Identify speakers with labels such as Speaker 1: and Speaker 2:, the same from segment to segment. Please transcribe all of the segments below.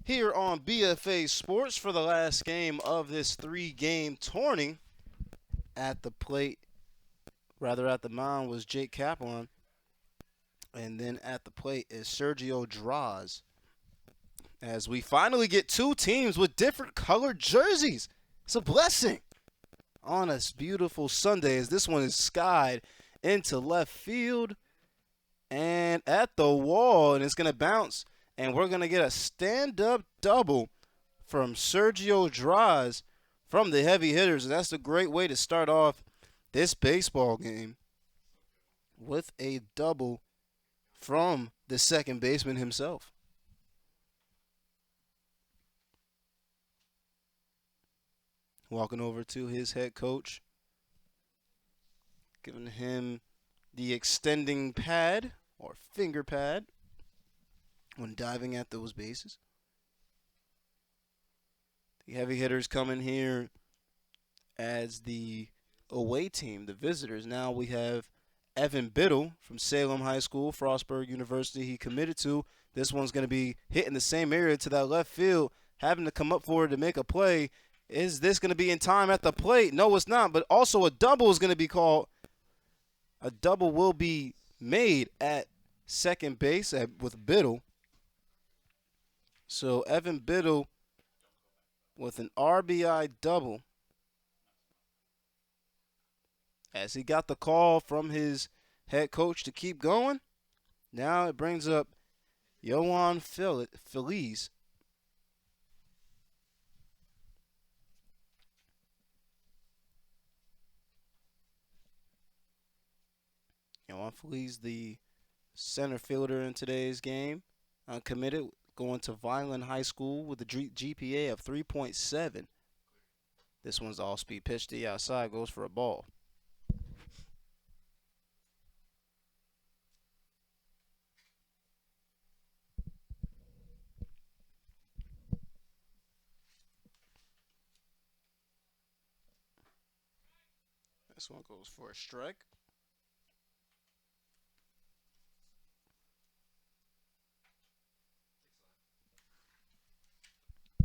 Speaker 1: Here on BFA Sports for the last game of this 3-game tourney. At the plate, rather at the mound, was Jake Kaplan. And then at the plate is Sergio Draws. As we finally get two teams with different colored jerseys. It's a blessing on a beautiful Sunday as this one is skied into left field and at the wall, and it's going to bounce. And we're going to get a stand-up double from Sergio Draws from the heavy hitters. And that's a great way to start off this baseball game with a double from the second baseman himself. Walking over to his head coach, giving him the extending pad or finger pad when diving at those bases. The heavy hitters come in here as the away team, the visitors. Now we have Evan Biddle from Salem High School, Frostburg University. He committed to. This one's going to be hitting the same area to that left field, having to come up for it to make a play. Is this going to be in time at the plate? No, it's not. But also a double is going to be called. A double will be made at second base with Biddle. So Evan Biddle with an RBI double as he got the call from his head coach to keep going. Now it brings up Yohan Feliz. Yohan Feliz, the center fielder in today's game, uncommitted, going to Vineland High School with a GPA of 3.7. This one's all-speed pitch to the outside, goes for a ball. This one goes for a strike.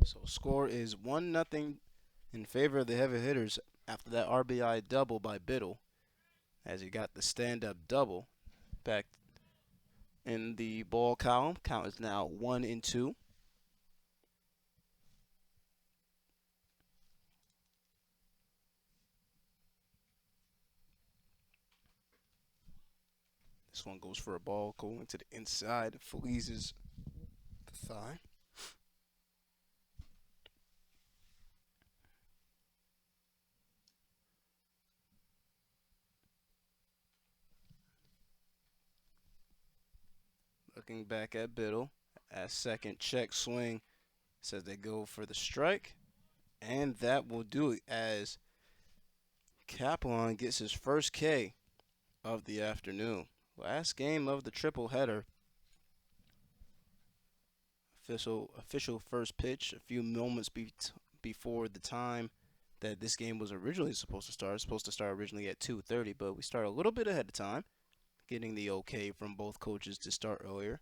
Speaker 1: So score is 1-0 in favor of the heavy hitters after that RBI double by Biddle, as he got the stand-up double back in the ball column. Count is now 1-2. This one goes for a ball going to the inside of Feliz's thigh. Looking back at Biddle, as second check swing, says they go for the strike. And that will do it as Kaplan gets his first K of the afternoon. Last game of the triple header. Official first pitch a few moments before the time that this game was originally supposed to start. It was supposed to start originally at 2:30, but we started a little bit ahead of time, getting the okay from both coaches to start earlier.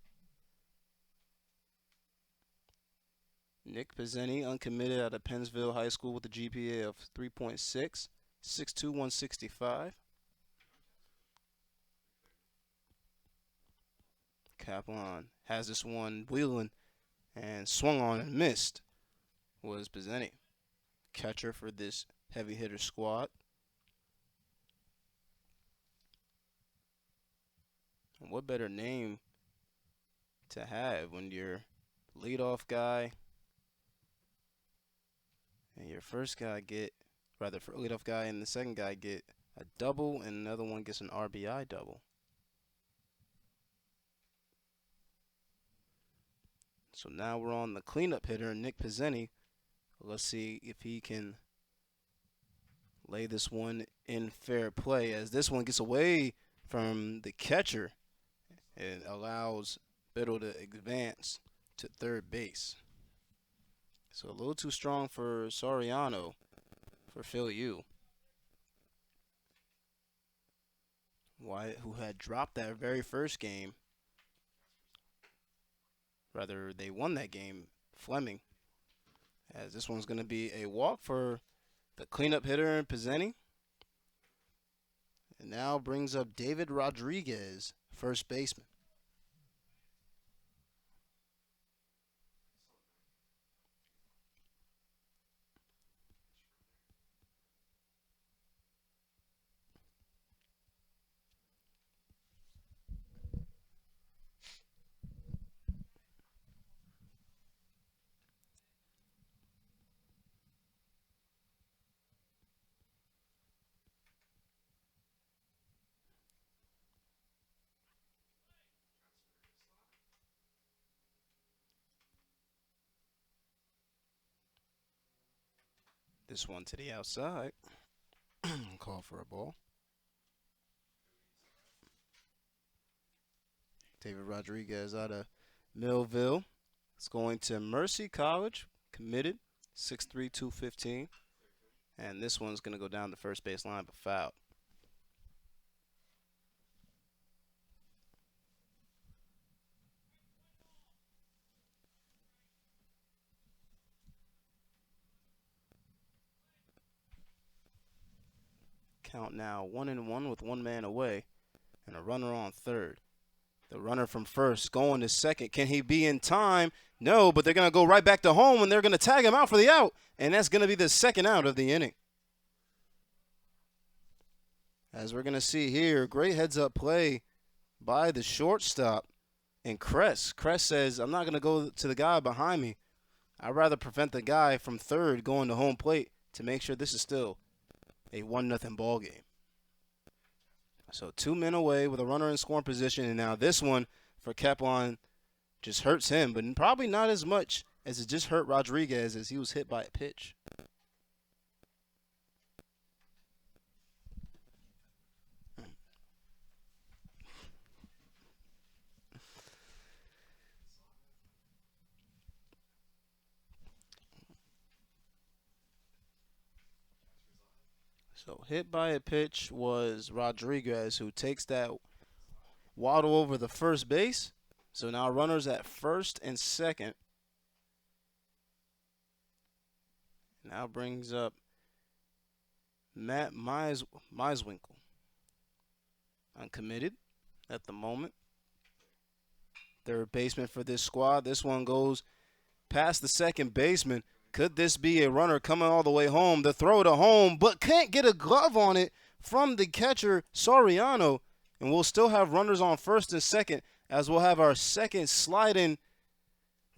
Speaker 1: Nick Pizzeni, uncommitted out of Pennsville High School with a GPA of 3.6, 6'2", 165. Kaplan has this one wheeling and swung on and missed was Pizzeni, catcher for this heavy hitter squad. And what better name to have when your leadoff guy and your first guy leadoff guy and the second guy get a double and another one gets an RBI double. So now we're on the cleanup hitter, Nick Pizzeni. Let's see if he can lay this one in fair play, as this one gets away from the catcher and allows Biddle to advance to third base. So a little too strong for Soriano for Phil U. Wyatt, who had dropped that very first game, Rather, they won that game, Fleming. As this one's going to be a walk for the cleanup hitter in Pizzeni. And now brings up David Rodriguez, first baseman. This one to the outside. Call for a ball. David Rodriguez out of Millville. It's going to Mercy College, committed, 6'3", 215. And this one's going to go down the first base line, but foul. Count now 1-1 with one man away and a runner on third. The runner from first going to second. Can he be in time? No, but they're going to go right back to home and they're going to tag him out for the out. And that's going to be the second out of the inning. As we're going to see here, great heads-up play by the shortstop and Kress. Kress says, I'm not going to go to the guy behind me. I'd rather prevent the guy from third going to home plate to make sure this is still a 1-0 ball game. So 2 men away with a runner in scoring position, and now this one for Kaplan just hurts him, but probably not as much as it just hurt Rodriguez as he was hit by a pitch. So hit by a pitch was Rodriguez, who takes that waddle over the first base. So now runners at first and second. Now brings up Matt Meiswinkle. Uncommitted at the moment. Third baseman for this squad. This one goes past the second baseman. Could this be a runner coming all the way home? The throw to home, but can't get a glove on it from the catcher, Soriano. And we'll still have runners on first and second, as we'll have our second sliding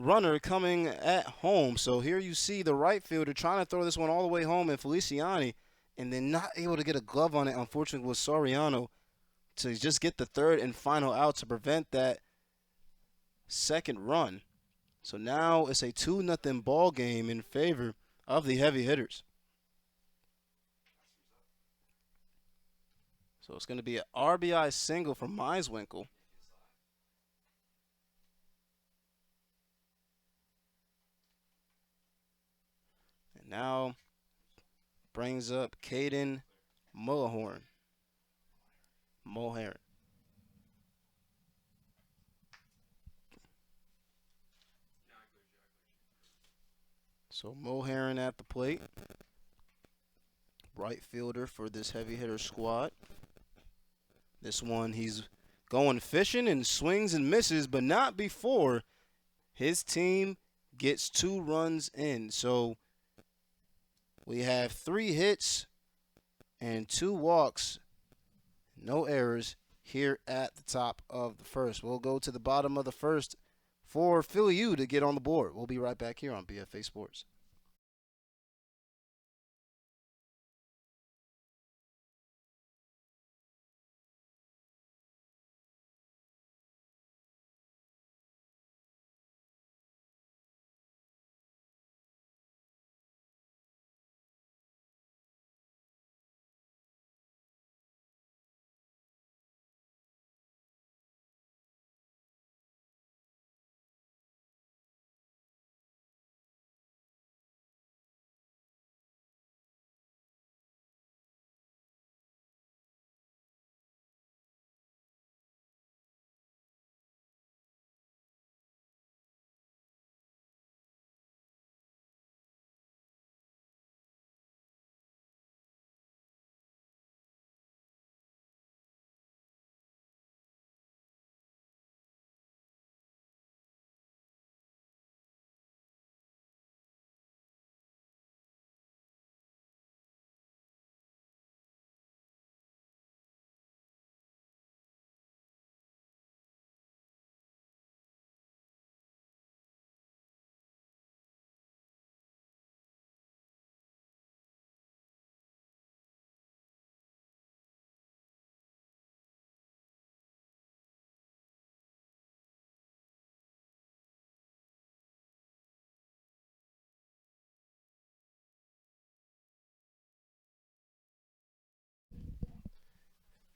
Speaker 1: runner coming at home. So here you see the right fielder trying to throw this one all the way home in Feliciani, and then not able to get a glove on it, unfortunately, with Soriano to just get the third and final out to prevent that second run. So now it's a 2-0 ball game in favor of the heavy hitters. So it's going to be an RBI single from Meiswinkle. And now brings up Caden Mulheron. So Moharron at the plate. Right fielder for this heavy hitter squad. This one he's going fishing and swings and misses, but not before his team gets 2 runs in. So we have 3 hits and 2 walks, no errors here at the top of the first. We'll go to the bottom of the first for Philly U to get on the board. We'll be right back here on BFA Sports.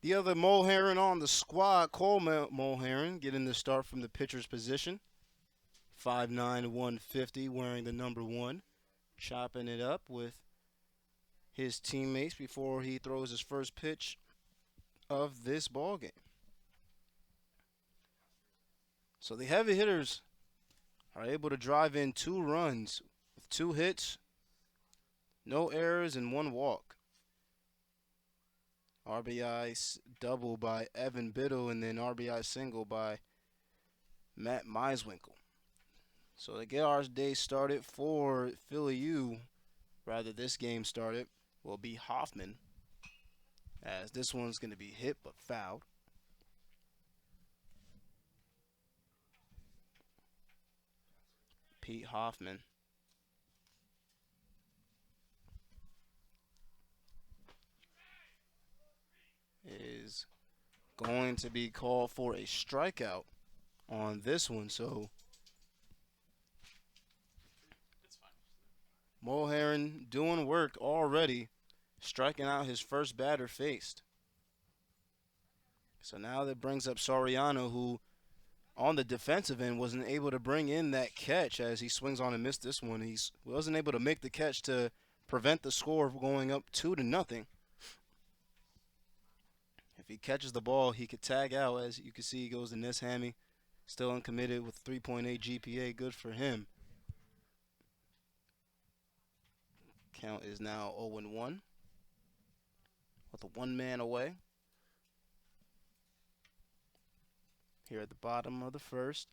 Speaker 1: The other Mulheron on the squad, Cole Mulheron, getting the start from the pitcher's position. 5'9", 150, wearing the number 1, chopping it up with his teammates before he throws his first pitch of this ball game. So the heavy hitters are able to drive in 2 runs with 2 hits, no errors, and 1 walk. RBI double by Evan Biddle, and then RBI single by Matt Meiswinkle. So to get our day started for Philly U, rather this game started, will be Hoffman, as this one's going to be hit but fouled. Pete Hoffman. Is going to be called for a strikeout on this one. So Mulheron doing work already, striking out his first batter faced. So now that brings up Soriano, who on the defensive end wasn't able to bring in that catch as he swings on and missed this one. He wasn't able to make the catch to prevent the score from going up 2-0. If he catches the ball, he could tag out. As you can see, he goes to Nishami, still uncommitted with 3.8 GPA. Good for him. Count is now 0-1 with a 1-man away. Here at the bottom of the first,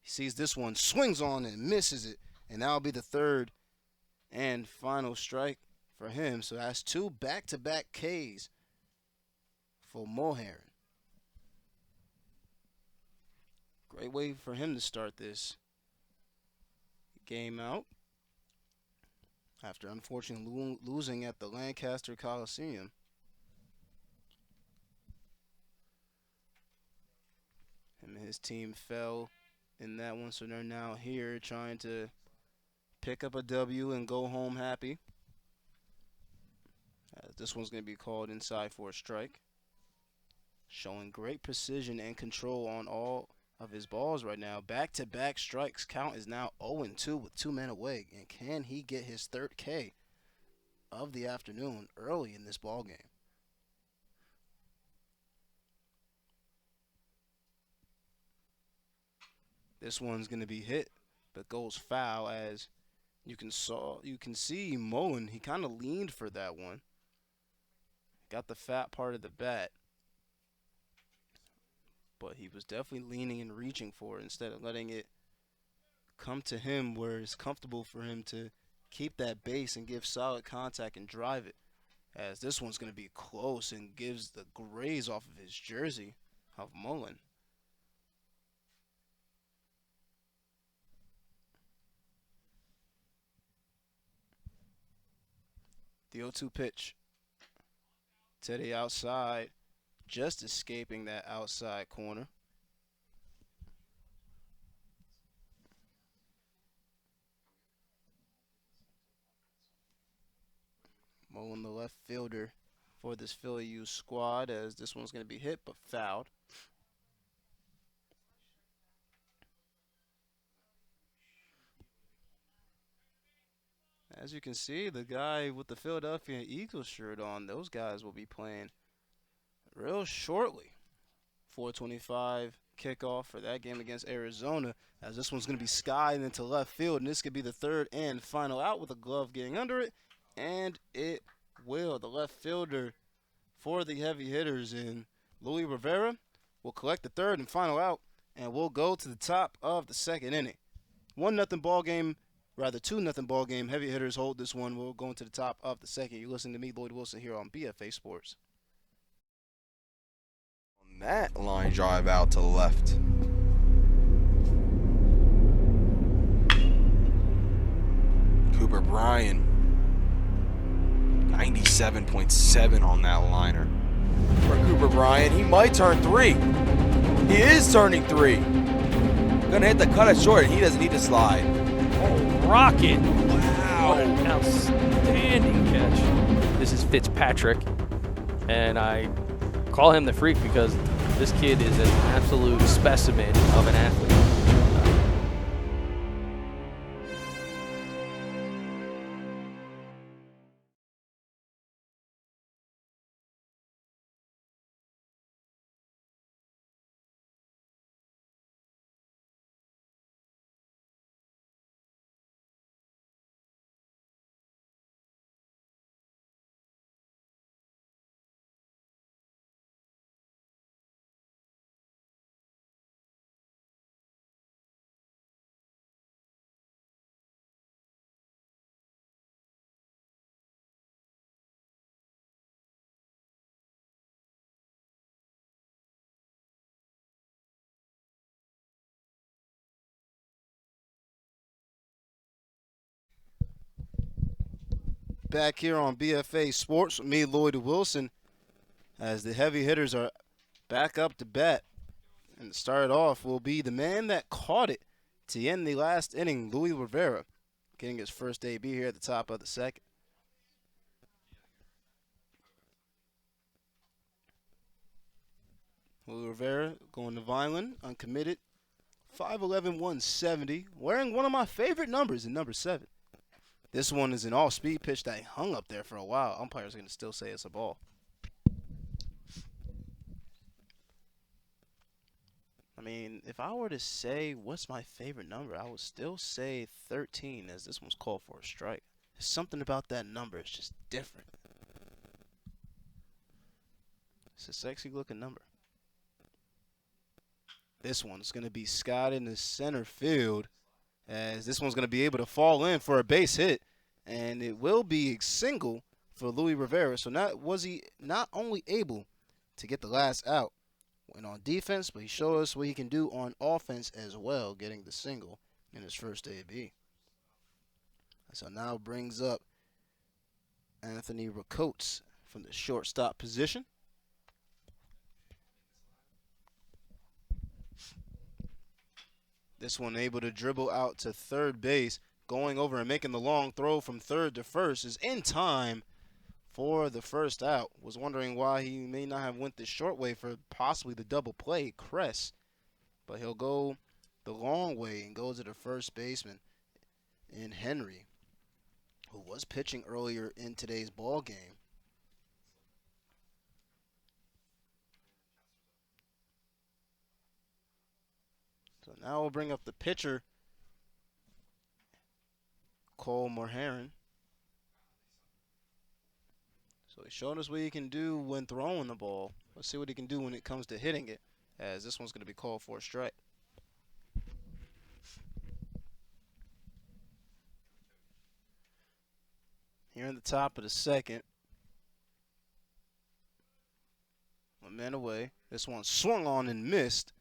Speaker 1: he sees this one, swings on and misses it, and that'll be the third and final strike for him. So that's 2 back-to-back Ks for Moharron. Great way for him to start this game out after unfortunately losing at the Lancaster Coliseum. And his team fell in that one, so they're now here trying to pick up a W and go home happy. This one's going to be called inside for a strike. Showing great precision and control on all of his balls right now. Back-to-back strikes. Count is now 0-2 with 2 men away. And can he get his 3rd K of the afternoon early in this ball game? This one's going to be hit, but goes foul. As you can see Mullen, he kind of leaned for that one. Got the fat part of the bat, but he was definitely leaning and reaching for it instead of letting it come to him where it's comfortable for him to keep that base and give solid contact and drive it. As this one's going to be close and gives the graze off of his jersey of Mullen. The 0-2 pitch to the outside, just escaping that outside corner. Mullen, the left fielder for this Philly U squad, as this one's going to be hit but fouled. As you can see, the guy with the Philadelphia Eagles shirt on, those guys will be playing real shortly. 4:25 kickoff for that game against Arizona, as this one's going to be skied into left field, and this could be the 3rd and final out with a glove getting under it, and it will. The left fielder for the heavy hitters in Louis Rivera will collect the 3rd and final out, and we'll go to the top of the 2nd inning. 1-0 ball game. Rather, 2-0 ball game. Heavy hitters hold this one. We'll go into the top of the 2nd. You're listening to me, Lloyd Wilson, here on BFA Sports.
Speaker 2: On that line drive out to the left. Cooper Bryan, 97.7 on that liner. For Cooper Bryan, he might turn 3. He is turning 3. Gonna hit the cut it short. He doesn't need to slide.
Speaker 3: Rocket.
Speaker 2: Wow.
Speaker 3: What an outstanding catch. This is Fitzpatrick, and I call him the freak because this kid is an absolute specimen of an athlete.
Speaker 1: Back here on BFA Sports with me, Lloyd Wilson, as the heavy hitters are back up to bat. And to start off will be the man that caught it to end the last inning, Louis Rivera, getting his first debut here at the top of the second. Louis Rivera going to Vineland, uncommitted, 5'11", 170, wearing one of my favorite numbers in number 7. This one is an off-speed pitch that hung up there for a while. Umpires are going to still say it's a ball. I mean, if I were to say what's my favorite number, I would still say 13, as this one's called for a strike. There's something about that number. It's just different. It's a sexy-looking number. This one's going to be skied in the center field, as this one's going to be able to fall in for a base hit, and it will be a single for Louis Rivera. So not only able to get the last out when on defense, but he showed us what he can do on offense as well, getting the single in his first debut. So now brings up Anthony Ricotes from the shortstop position. This one able to dribble out to third base, going over and making the long throw from third to first, is in time for the first out. Was wondering why he may not have went the short way for possibly the double play, Kress. But he'll go the long way and go to the first baseman in Henry, who was pitching earlier in today's ball game. So now we'll bring up the pitcher, Caden Mulheron. So he showed us what he can do when throwing the ball. Let's see what he can do when it comes to hitting it, as this one's going to be called for a strike. Here in the top of the second. One man away. This one swung on and missed.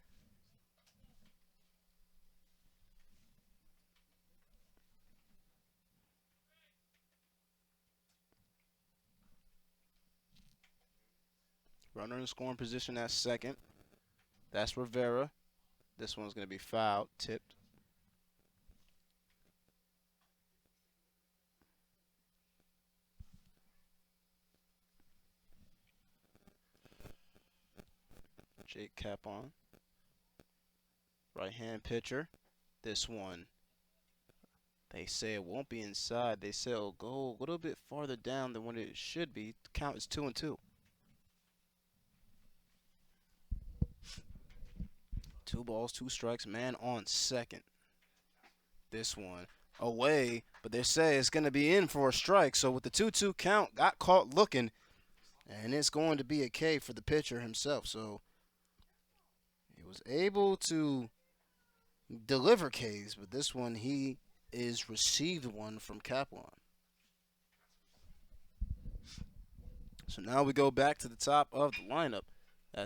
Speaker 1: Runner in scoring position at second. That's Rivera. This one's going to be fouled, tipped. Jake Capon. Right-hand pitcher. This one, they say it won't be inside. They say it'll go a little bit farther down than what it should be. The count is 2-2. 2 balls, 2 strikes, man on second. This one away, but they say it's going to be in for a strike. So with the 2-2 count, got caught looking, and it's going to be a K for the pitcher himself. So he was able to deliver Ks, but this one he is received one from Kaplan. So now we go back to the top of the lineup.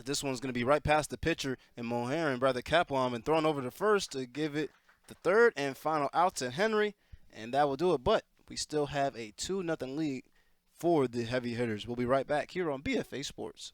Speaker 1: This one's going to be right past the pitcher and Moharron, brother Kaplan, and thrown over to first to give it the third and final out to Henry, and that will do it. But we still have a 2-0 lead for the heavy hitters. We'll be right back here on BFA Sports.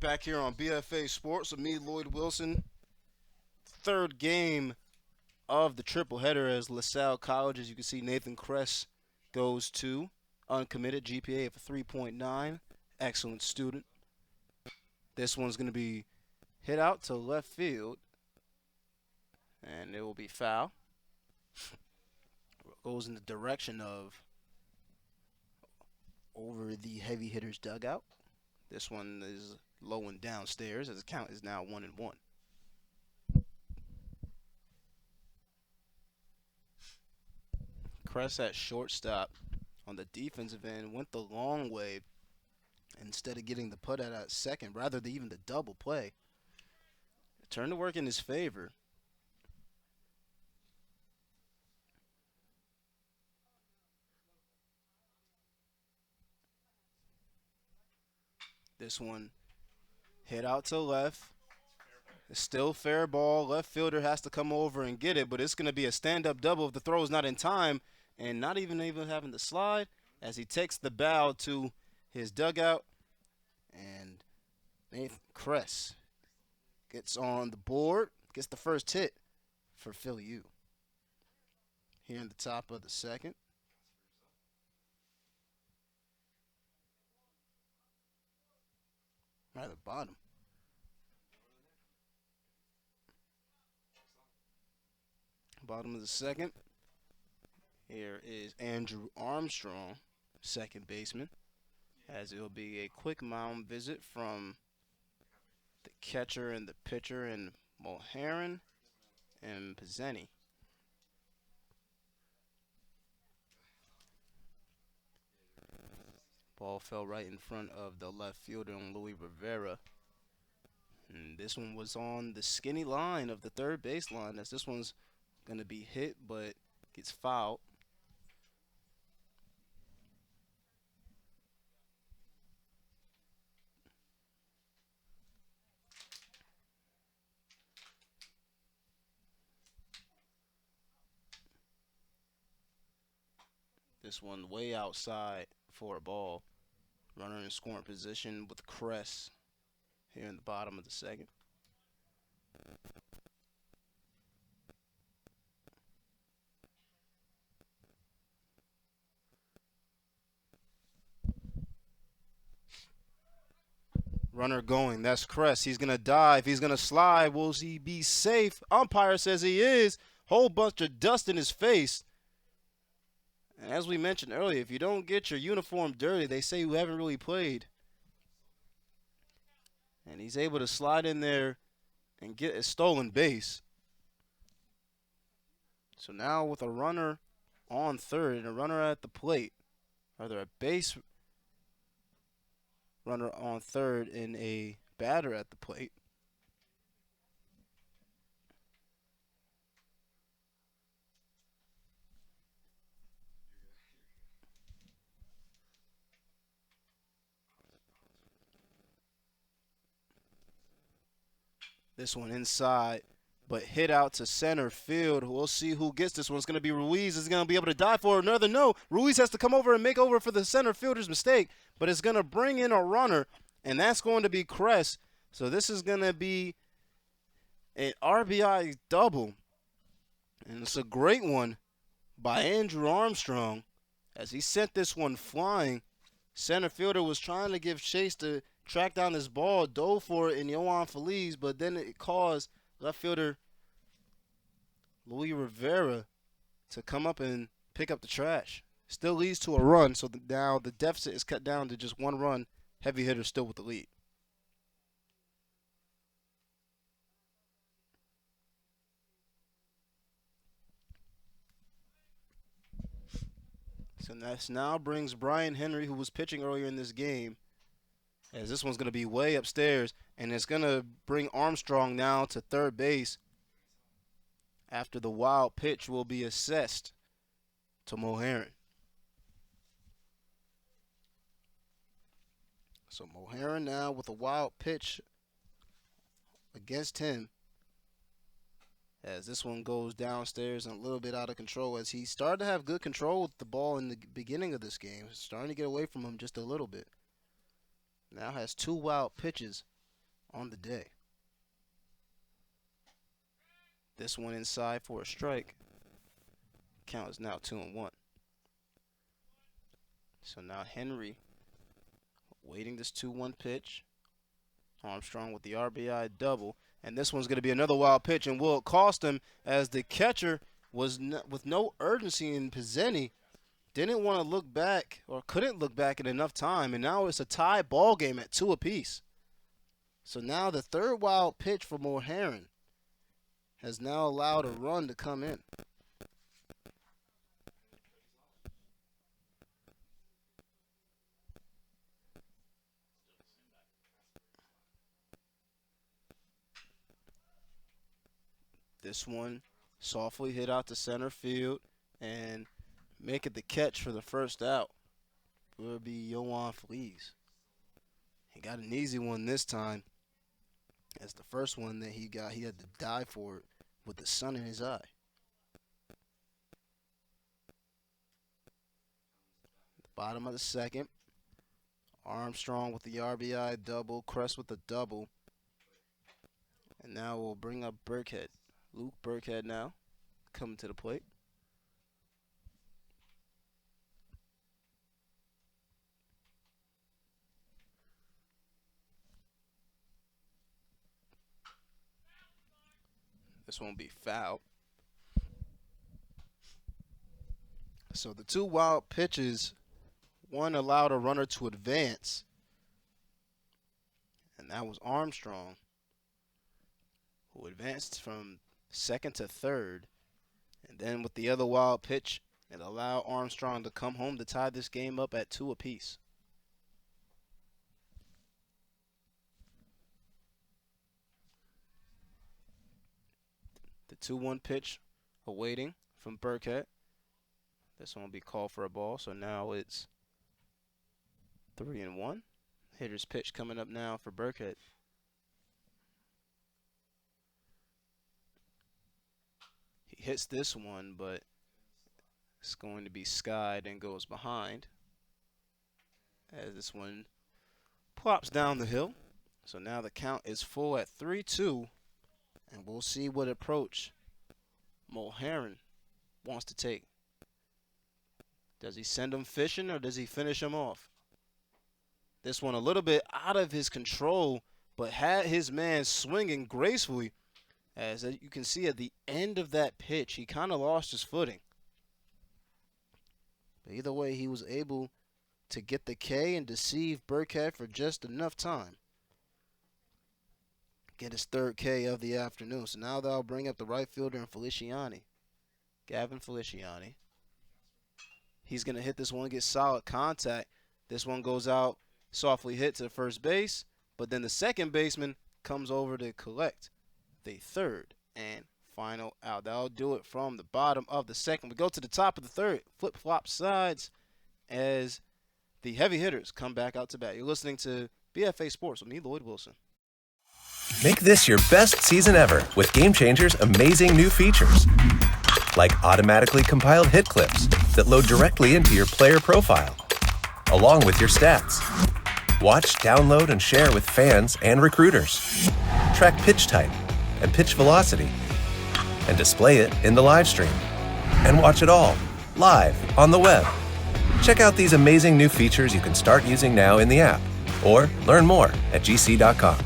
Speaker 1: Back here on BFA Sports with me, Lloyd Wilson. Third game of the triple header as LaSalle College, as you can see, Nathan Kress goes to uncommitted, GPA of 3.9. Excellent student. This one's going to be hit out to left field, and it will be foul. Goes in the direction of over the heavy hitter's dugout. This one is low and downstairs as the count is now 1-1. Kress at shortstop on the defensive end went the long way instead of getting the put at second, rather than even the double play. It turned to work in his favor. This one hit out to left. It's still fair ball. Left fielder has to come over and get it, but it's going to be a stand-up double if the throw is not in time and not even having to slide as he takes the bow to his dugout. And Nathan Kress gets on the board, gets the first hit for Philly U. Here in the top of the second. Right at the bottom. Bottom of the second. Here is Andrew Armstrong, second baseman, as it will be a quick mound visit from the catcher and the pitcher and Moharron and Pizzeni. Ball fell right in front of the left fielder on Louis Rivera. And this one was on the skinny line of the third baseline, as this one's going to be hit but gets fouled. This one way outside for a ball. Runner in scoring position with Kress here in the bottom of the second. Runner going. That's Kress. He's going to dive. He's going to slide. Will he be safe? Umpire says he is. Whole bunch of dust in his face. And as we mentioned earlier, if you don't get your uniform dirty, they say you haven't really played. And he's able to slide in there and get a stolen base. So now with a runner on third and a runner at the plate, rather a base runner on third and a batter at the plate. This one inside, but hit out to center field. We'll see who gets this one. It's going to be Ruiz. Is going to be able to dive for another? No. Ruiz has to come over and make over for the center fielder's mistake, but it's going to bring in a runner, and that's going to be Kress. So this is going to be an RBI double, and it's a great one by Andrew Armstrong as he sent this one flying. Center fielder was trying to give chase to track down this ball, dove for it in Yohan Feliz, but then it caused left fielder Louis Rivera to come up and pick up the trash. Still leads to a run, so now the deficit is cut down to just one run. Heavy hitter still with the lead. So this now brings Brian Henry, who was pitching earlier in this game, as this one's going to be way upstairs, and it's going to bring Armstrong now to third base after the wild pitch will be assessed to Moharron. So Moharron now with a wild pitch against him, as this one goes downstairs and a little bit out of control, as he started to have good control with the ball in the beginning of this game. Starting to get away from him just a little bit. Now has two wild pitches on the day. This one inside for a strike. Count is now 2-1. So now Henry waiting this 2-1 pitch. Armstrong with the RBI double. And this one's going to be another wild pitch, and will it cost him, as the catcher was with no urgency in Pizzeni, didn't want to look back or couldn't look back in enough time, and now it's a tie ball game at 2 apiece. So now the third wild pitch for Moharron has now allowed a run to come in. This one softly hit out to center field and making the catch for the first out will be Yohan Flees. He got an easy one this time, as the first one that he got, he had to dive for it with the sun in his eye. The bottom of the second, Armstrong with the RBI double, Crest with the double. And now we'll bring up Burkhead. Luke Burkhead now coming to the plate. This won't be foul. So the two wild pitches, one allowed a runner to advance, and that was Armstrong, who advanced from second to third. And then with the other wild pitch, it allowed Armstrong to come home to tie this game up at 2 apiece. The 2-1 pitch awaiting from Burkhead. This one will be called for a ball, so now it's 3-1. Hitter's pitch coming up now for Burkhead. He hits this one, but it's going to be skied and goes behind, as this one plops down the hill. So now the count is full at 3-2, and we'll see what approach Moharron wants to take. Does he send him fishing, or does he finish him off? This one a little bit out of his control, but had his man swinging gracefully. As you can see at the end of that pitch, he kind of lost his footing. But either way, he was able to get the K and deceive Burkhead for just enough time. Get his third K of the afternoon. So now they'll bring up the right fielder in Feliciani. Gavin Feliciani. He's going to hit this one, get solid contact. This one goes out, softly hit to first base, but then the second baseman comes over to collect the third and final out. That'll do it from the bottom of the second. We go to the top of the third. Flip-flop sides as the heavy hitters come back out to bat. You're listening to BFA Sports with me, Lloyd Wilson.
Speaker 4: Make this your best season ever with Gamechanger's amazing new features. Like automatically compiled hit clips that load directly into your player profile, along with your stats. Watch, download, and share with fans and recruiters. Track pitch type and pitch velocity, and display it in the live stream. And watch it all, live, on the web. Check out these amazing new features you can start using now in the app, or learn more at gc.com.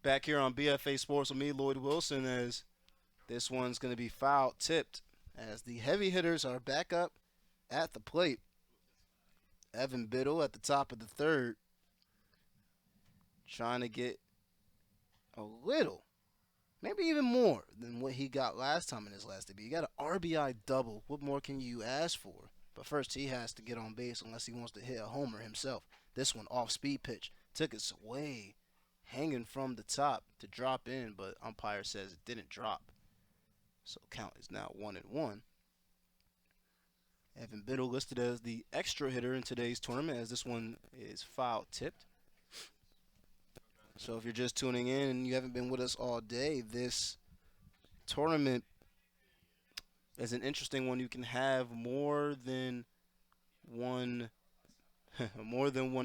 Speaker 1: Back here on BFA Sports with me, Lloyd Wilson, as this one's going to be foul tipped as the heavy hitters are back up at the plate. Evan Biddle at the top of the third, trying to get a little, maybe even more than what he got last time in his last debut. He got an RBI double. What more can you ask for? But first, he has to get on base unless he wants to hit a homer himself. This one off speed pitch took us away, hanging from the top to drop in, but umpire says it didn't drop. So count is now 1-1. Evan Biddle listed as the extra hitter in today's tournament, as this one is foul tipped. So if you're just tuning in and you haven't been with us all day, this tournament is an interesting one. You can have more than one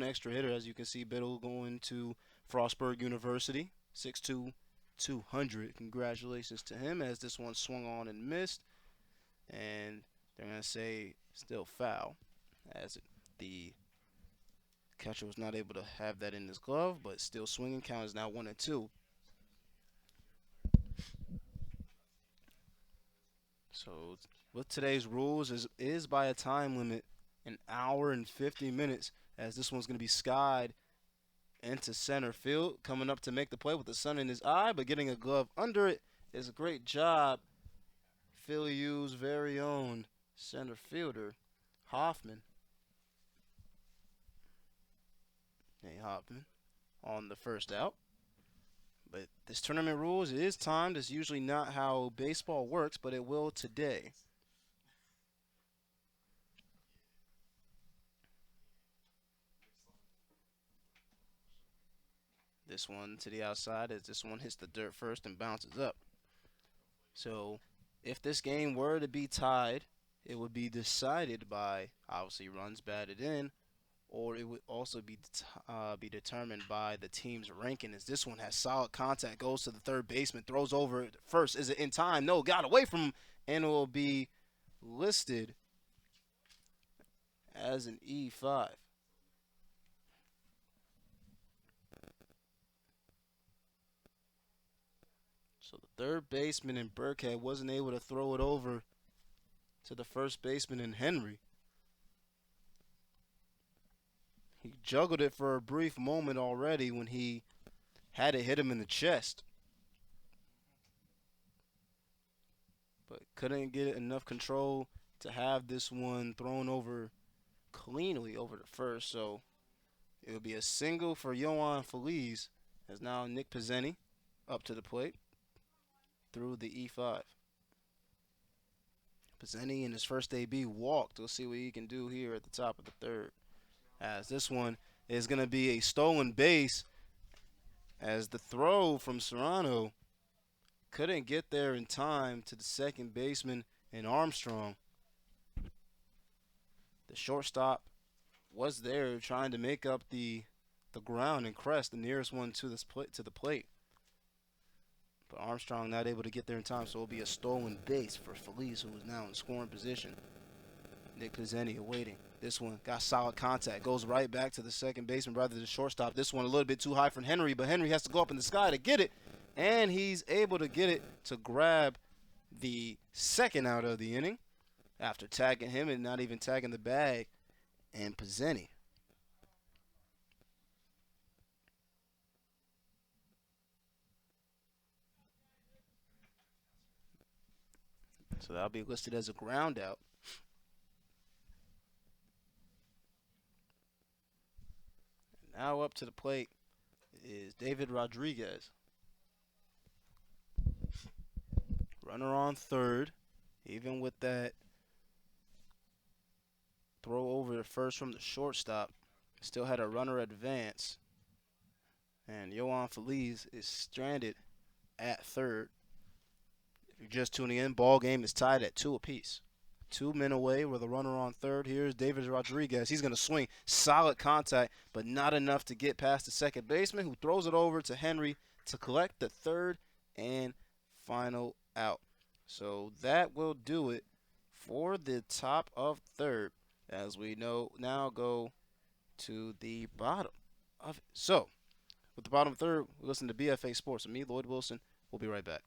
Speaker 1: extra hitter. As you can see, Biddle going to Frostburg University, 6'2", 200. Congratulations to him, as this one swung on and missed. And they're going to say still foul, as the catcher was not able to have that in his glove, but still swinging. Count is now 1-2. So with today's rules is by a time limit, an hour and 50 minutes, as this one's going to be skied into center field. Coming up to make the play with the sun in his eye, but getting a glove under it is a great job. Philly U's very own center fielder, Hoffman. Nate Hoffman on the first out. But this tournament rules, it is timed. It's usually not how baseball works, but it will today. This one to the outside, as this one hits the dirt first and bounces up. So if this game were to be tied, it would be decided by, obviously, runs batted in, or it would also be determined by the team's ranking, as this one has solid contact, goes to the third baseman, throws over at first. Is it in time? No, got away from him, and it will be listed as an E5. So the third baseman in Burkhead wasn't able to throw it over to the first baseman in Henry. He juggled it for a brief moment already when he had it hit him in the chest, but couldn't get enough control to have this one thrown over cleanly over to first. So it will be a single for Yohan Feliz, as now Nick Pizzeni up to the plate through the E5. Pizzeni in his first debut walked. We'll see what he can do here at the top of the third, as this one is going to be a stolen base, as the throw from Soriano couldn't get there in time to the second baseman in Armstrong. The shortstop was there trying to make up the ground and crest, the nearest one to the plate. But Armstrong not able to get there in time, so it will be a stolen base for Feliz, who is now in scoring position. Nick Pizzeni awaiting. This one got solid contact, goes right back to the second baseman rather than the shortstop. This one a little bit too high for Henry, but Henry has to go up in the sky to get it, and he's able to get it to grab the second out of the inning after tagging him and not even tagging the bag and Pizzeni. So that'll be listed as a ground out. And now up to the plate is David Rodriguez. Runner on third, even with that throw over to first from the shortstop, still had a runner advance. And Yohan Feliz is stranded at third. If you're just tuning in, ball game is tied at 2 apiece. 2 men away with a runner on third. Here's David Rodriguez. He's going to swing. Solid contact, but not enough to get past the second baseman, who throws it over to Henry to collect the third and final out. So that will do it for the top of third, as we now go to the bottom of it. So With the bottom third, we listen to BFA Sports. And me, Lloyd Wilson. We'll be right back.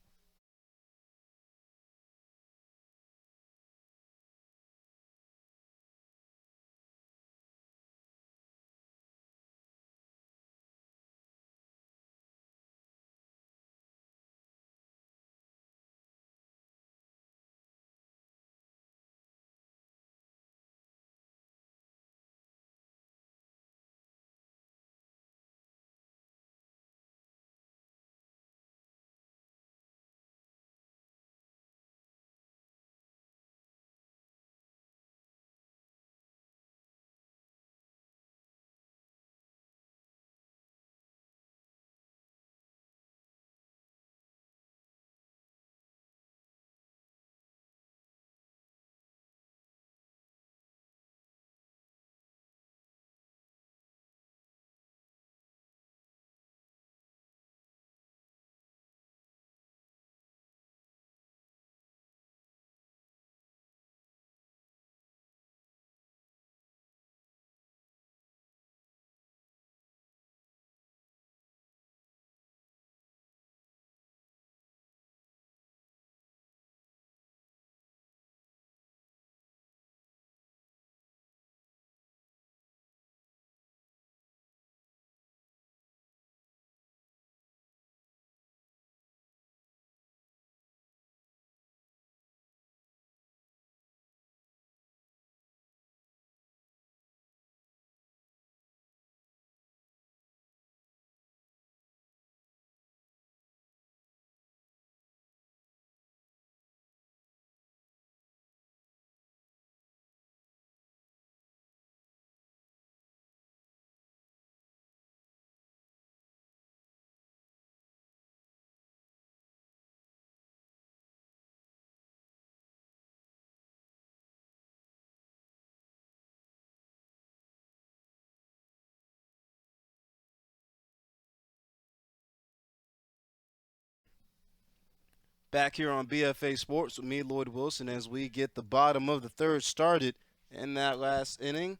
Speaker 1: Back here on BFA Sports with me, Lloyd Wilson, as we get the bottom of the third started in that last inning.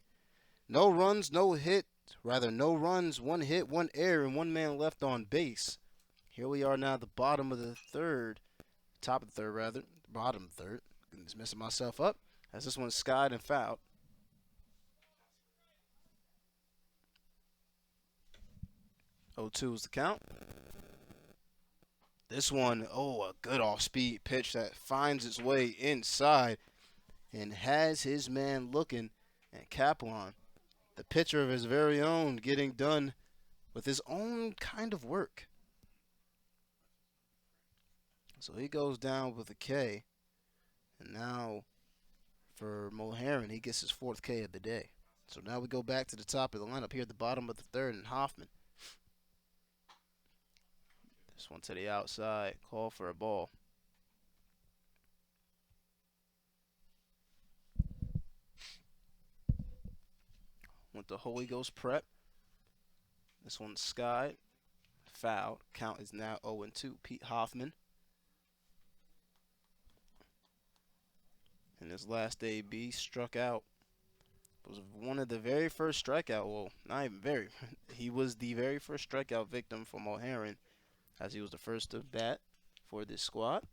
Speaker 1: No runs, no hit. Rather, no runs, one hit, one error, and one man left on base. Here we are now at the bottom of the third. Top of the third, rather. Bottom of the third. Goodness, messing myself up. As this one's skied and fouled. 0-2 is the count. This one, a good off-speed pitch that finds its way inside and has his man looking. And Kaplan, the pitcher of his very own, getting done with his own kind of work. So he goes down with a K. And now for Mulheron, he gets his 4th K of the day. So now we go back to the top of the lineup here at the bottom of the third, and Hoffman. This one to the outside, call for a ball. Went to Holy Ghost prep. This one's skied, fouled. Count is now 0-2. Pete Hoffman. In his last AB, struck out. It was one of the very first strikeout. Well, not even very. He was the very first strikeout victim for Moharron, as he was the first to bat for this squad.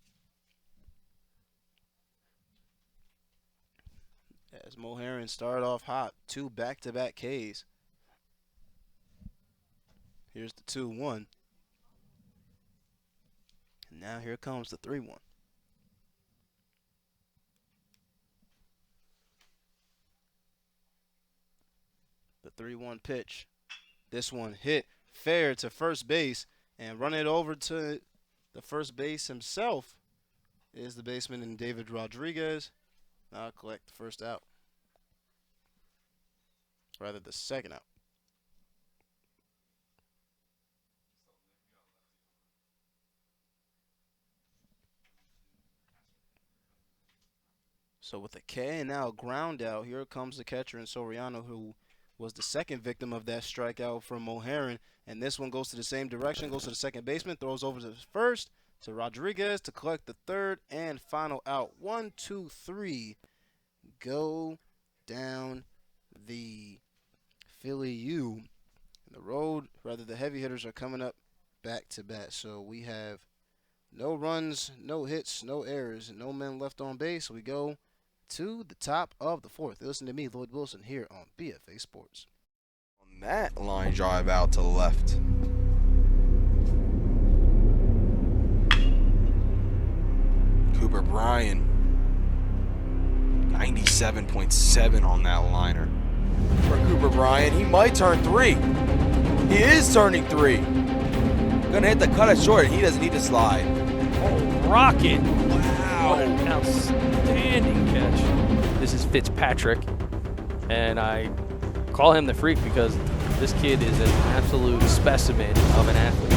Speaker 1: As Moharron started off hot, 2 back-to-back Ks. Here's the 2-1. And now here comes the 3-1. The 3-1 pitch. This one hit fair to first base, and run it over to the first base himself is the baseman in David Rodriguez. Now collect the first out. Rather, the second out. So with a K and now a ground out, here comes the catcher in Soriano, who was the second victim of that strikeout from Moharron. And this one goes to the same direction, goes to the second baseman, throws over to first, to Rodriguez to collect the third and final out. 1, 2, 3 go down the Philly U. The heavy hitters are coming up back to bat. So we have no runs, no hits, no errors, and no men left on base. We go to the top of the fourth. Listen to me, Lloyd Wilson, here on BFA Sports.
Speaker 2: On that line drive out to the left. Cooper Bryant, 97.7 on that liner. For Cooper Bryant, he might turn 3. He is turning 3. Gonna hit the cutter short. He doesn't need to slide.
Speaker 3: Oh, rocket.
Speaker 2: Wow.
Speaker 3: What an outstanding catch. This is Fitzpatrick, and I call him the freak because this kid is an absolute specimen of an athlete.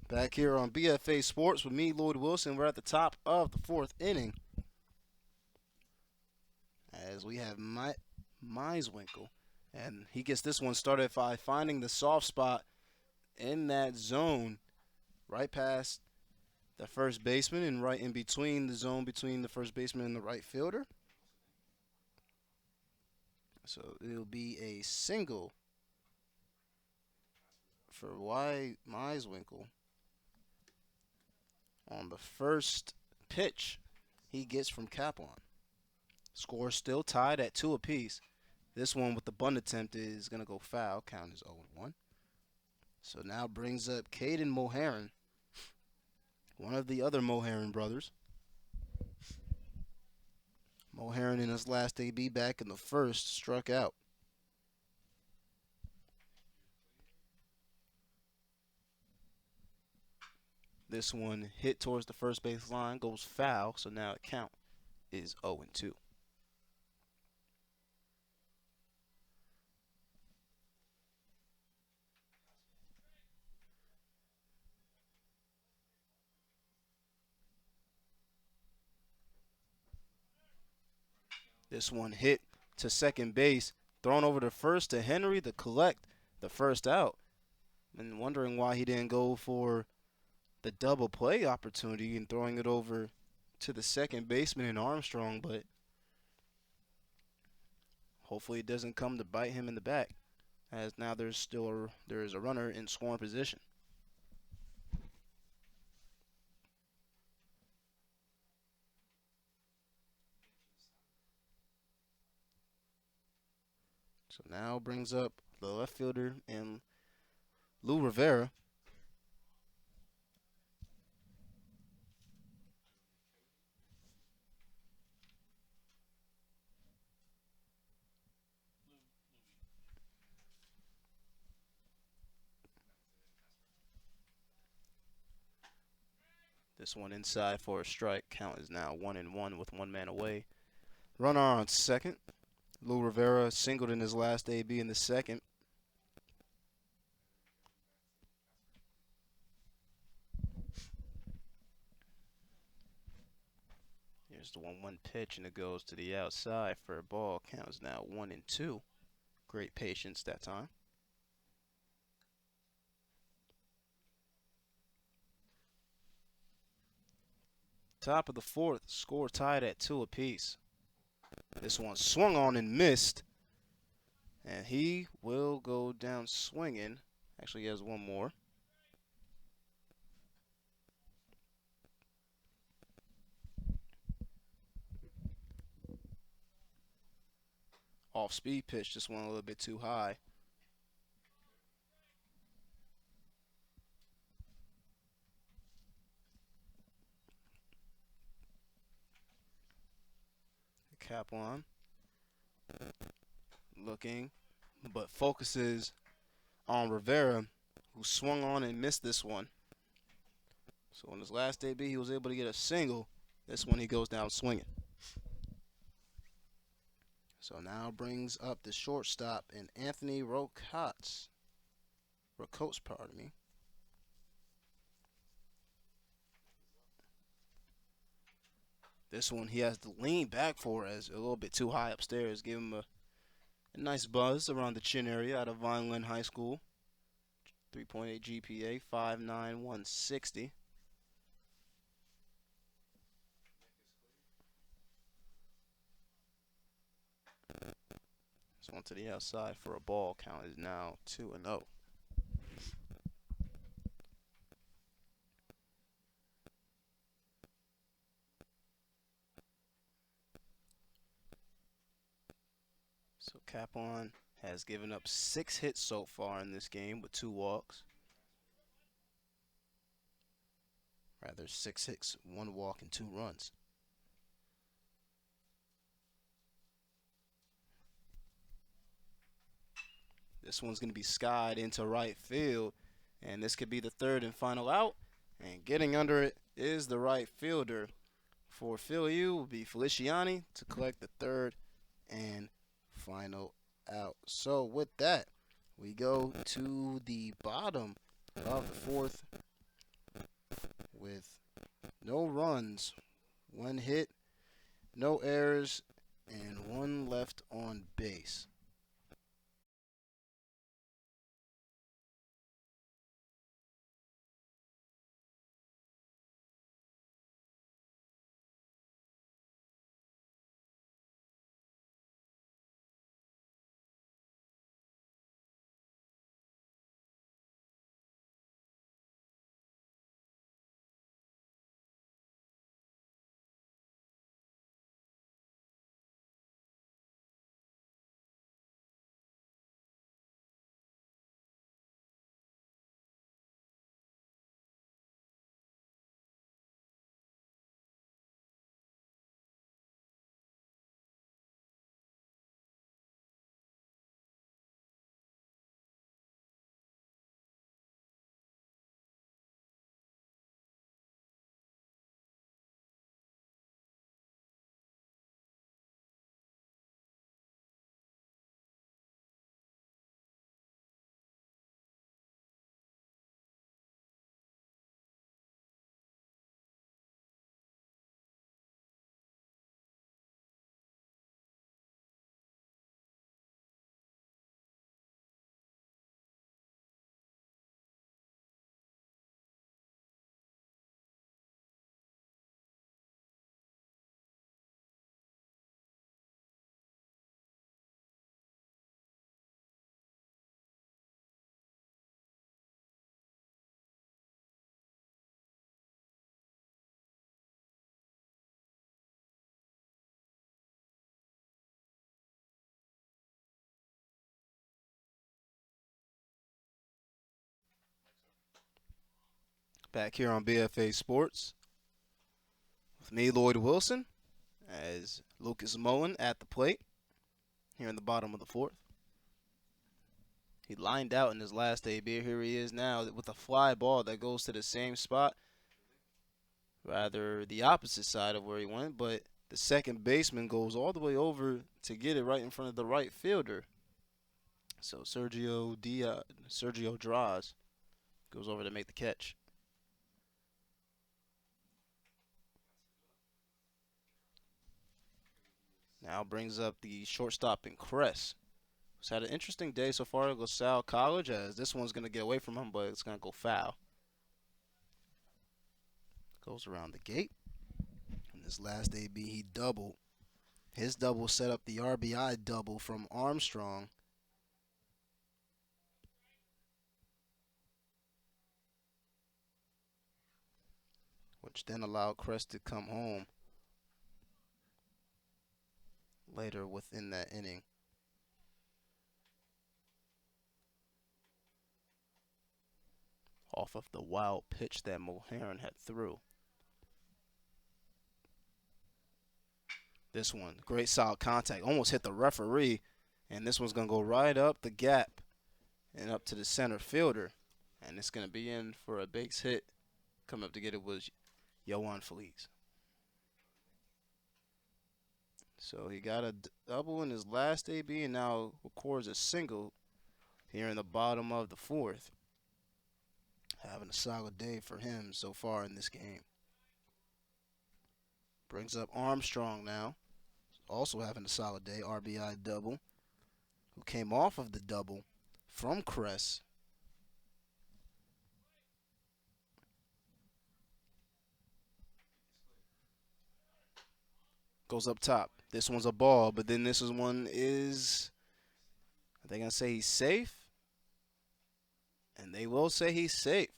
Speaker 1: Back here on BFA Sports with me, Lloyd Wilson. We're at the top of the fourth inning as we have Meiswinkle. And he gets this one started by finding the soft spot in that zone right past the first baseman and right in between the zone between the first baseman and the right fielder. So it'll be a single for Meiswinkle on the first pitch he gets from Kaplan. Score still tied at 2 apiece. This one with the bunt attempt is going to go foul. Count is 0-1. So now brings up Caden Mulheron, one of the other Moharron brothers. Moharron in his last AB back in the first struck out. This one hit towards the first base line, goes foul, so now the count is 0-2. This one hit to second base, thrown over to first to Henry to collect the first out. And wondering why he didn't go for the double play opportunity and throwing it over to the second baseman in Armstrong, but hopefully it doesn't come to bite him in the back, as now there is a runner in scoring position. So now brings up the left fielder and Lou Rivera. This one inside for a strike. Count is now 1-1 with 1 man away. Runner on second. Lou Rivera singled in his last AB in the second. Here's the 1-1 pitch, and it goes to the outside for a ball. Count is now 1-2. Great patience that time. Top of the fourth, score tied at 2 apiece. This one swung on and missed. And he will go down swinging. Actually, he has one more. Off-speed pitch, just went a little bit too high. Kaplan looking, but focuses on Rivera, who swung on and missed this one. So in his last debut, he was able to get a single. This one he goes down swinging. So now brings up the shortstop in Anthony Rocotes, pardon me. This one he has to lean back for as a little bit too high upstairs. Give him a nice buzz around the chin area out of Vineland High School. 3.8 GPA, 5'9", 160. This one to the outside for a ball. Count is now 2-0. So Kaplan has given up 6 hits so far in this game with 2 walks. Rather 6 hits, 1 walk, and 2 runs. This one's going to be skied into right field, and this could be the third and final out. And getting under it is the right fielder. For Phil U will be Feliciani to collect the third and final out. So with that, we go to the bottom of the fourth with no runs, 1 hit, no errors, and 1 left on base. Back here on BFA Sports with me, Lloyd Wilson, as Lucas Mullen at the plate here in the bottom of the fourth. He lined out in his last debut. Here he is now with a fly ball that goes to the same spot, rather the opposite side of where he went, but the second baseman goes all the way over to get it right in front of the right fielder. So Sergio Draws goes over to make the catch. Now brings up the shortstop in Cress. He's had an interesting day so far at LaSalle College, as this one's going to get away from him, but it's going to go foul. Goes around the gate. His last AB, he doubled. His double set up the RBI double from Armstrong. Which then allowed Crest to come home later within that inning. Off of the wild pitch that Moharron had threw. This one, great solid contact, almost hit the referee, and this one's going to go right up the gap and up to the center fielder, and it's going to be in for a base hit. Coming up to get it was Yohan Feliz. So he got a double in his last AB and now records a single here in the bottom of the fourth. Having a solid day for him so far in this game. Brings up Armstrong now. Also having a solid day, RBI double. Who came off of the double from Crest. Goes up top. This one's a ball, but then this one is, are they going to say he's safe? And they will say he's safe,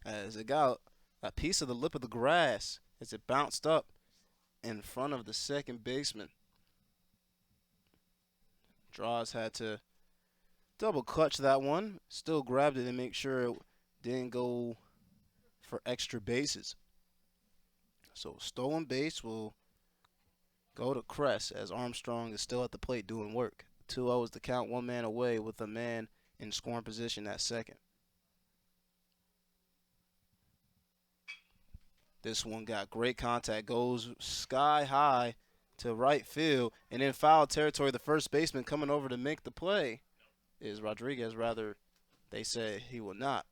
Speaker 1: as it got a piece of the lip of the grass as it bounced up in front of the second baseman. Draws had to double clutch that one. Still grabbed it and make sure it didn't go for extra bases. So stolen base will go to Crest as Armstrong is still at the plate doing work. 2-0 is the count, one man away with a man in scoring position at second. This one got great contact, goes sky high to right field, and in foul territory, the first baseman coming over to make the play is Rodriguez. Rather, they say he will not.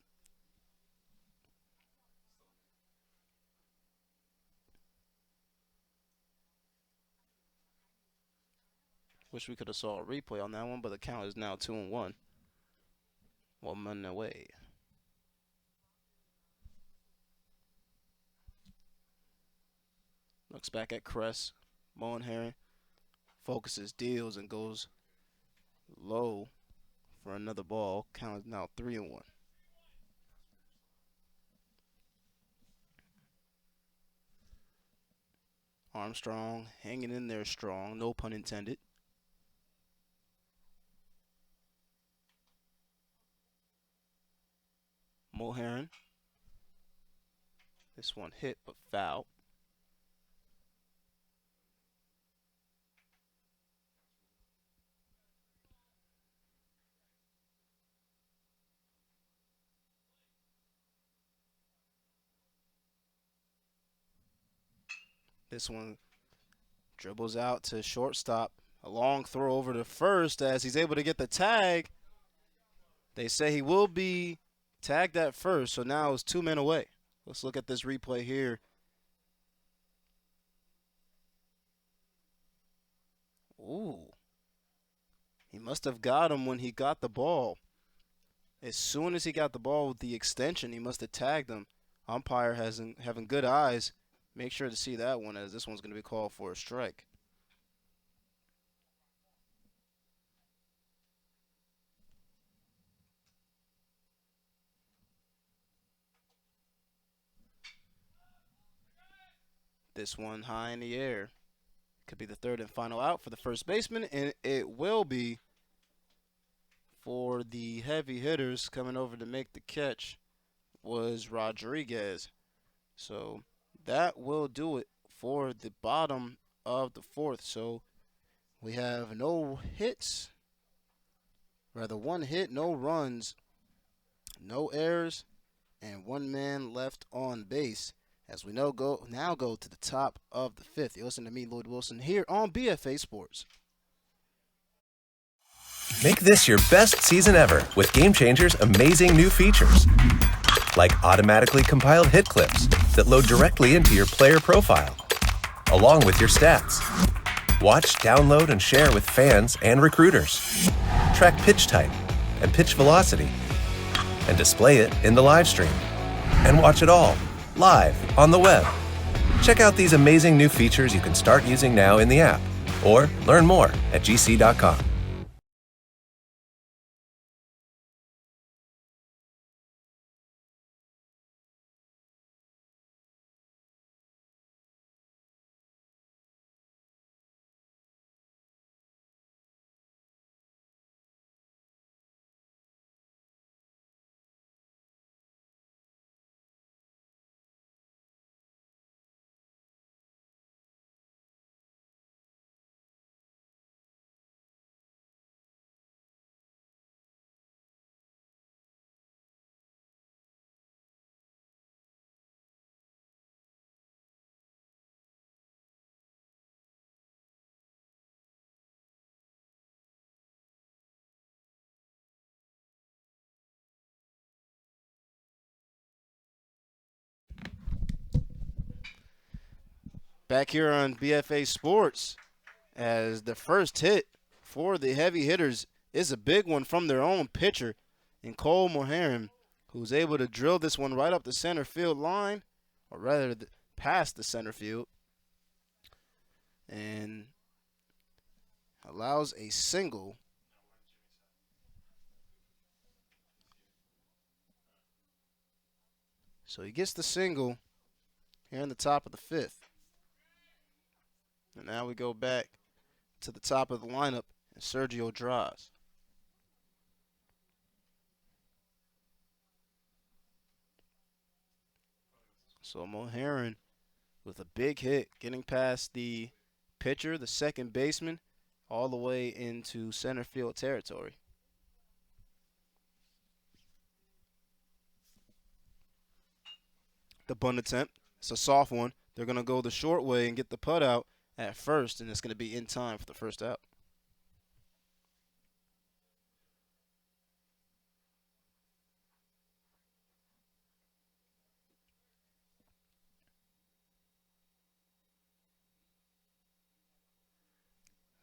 Speaker 1: Wish we could have saw a replay on that one, but the count is now 2-1. 1 man away. Looks back at Crest. Mulheron focuses, deals, and goes low for another ball. Count is now 3-1. Armstrong hanging in there strong, no pun intended. Mulheron. This one hit but foul. This one dribbles out to shortstop. A long throw over to first as he's able to get the tag. They say he will be tagged at first, so now it's 2 men away. Let's look at this replay here. Ooh. He must have got him when he got the ball. As soon as he got the ball with the extension, he must have tagged him. Umpire having good eyes. Make sure to see that one, as this one's going to be called for a strike. This one high in the air. Could be the third and final out for the first baseman, and it will be for the heavy hitters. Coming over to make the catch was Rodriguez. So that will do it for the bottom of the fourth. So we have no hits, rather one hit, no runs, no errors, and 1 man left on base. As we now go to the top of the fifth. You listen to me, Lloyd Wilson, here on BFA Sports.
Speaker 4: Make this your best season ever with Gamechanger's amazing new features. Like automatically compiled hit clips that load directly into your player profile, along with your stats. Watch, download, and share with fans and recruiters. Track pitch type and pitch velocity, and display it in the live stream. And watch it all live on the web. Check out these amazing new features you can start using now in the app, or learn more at gc.com.
Speaker 1: Back here on BFA Sports, as the first hit for the heavy hitters is a big one from their own pitcher in Cole Moharron, who's able to drill this one right up the center field line, or rather past the center field, and allows a single. So he gets the single here in the top of the fifth. And now we go back to the top of the lineup, and Sergio draws. So Moharron with a big hit, getting past the pitcher, the second baseman, all the way into center field territory. The bunt attempt, it's a soft one. They're going to go the short way and get the putt out at first, and it's going to be in time for the first out.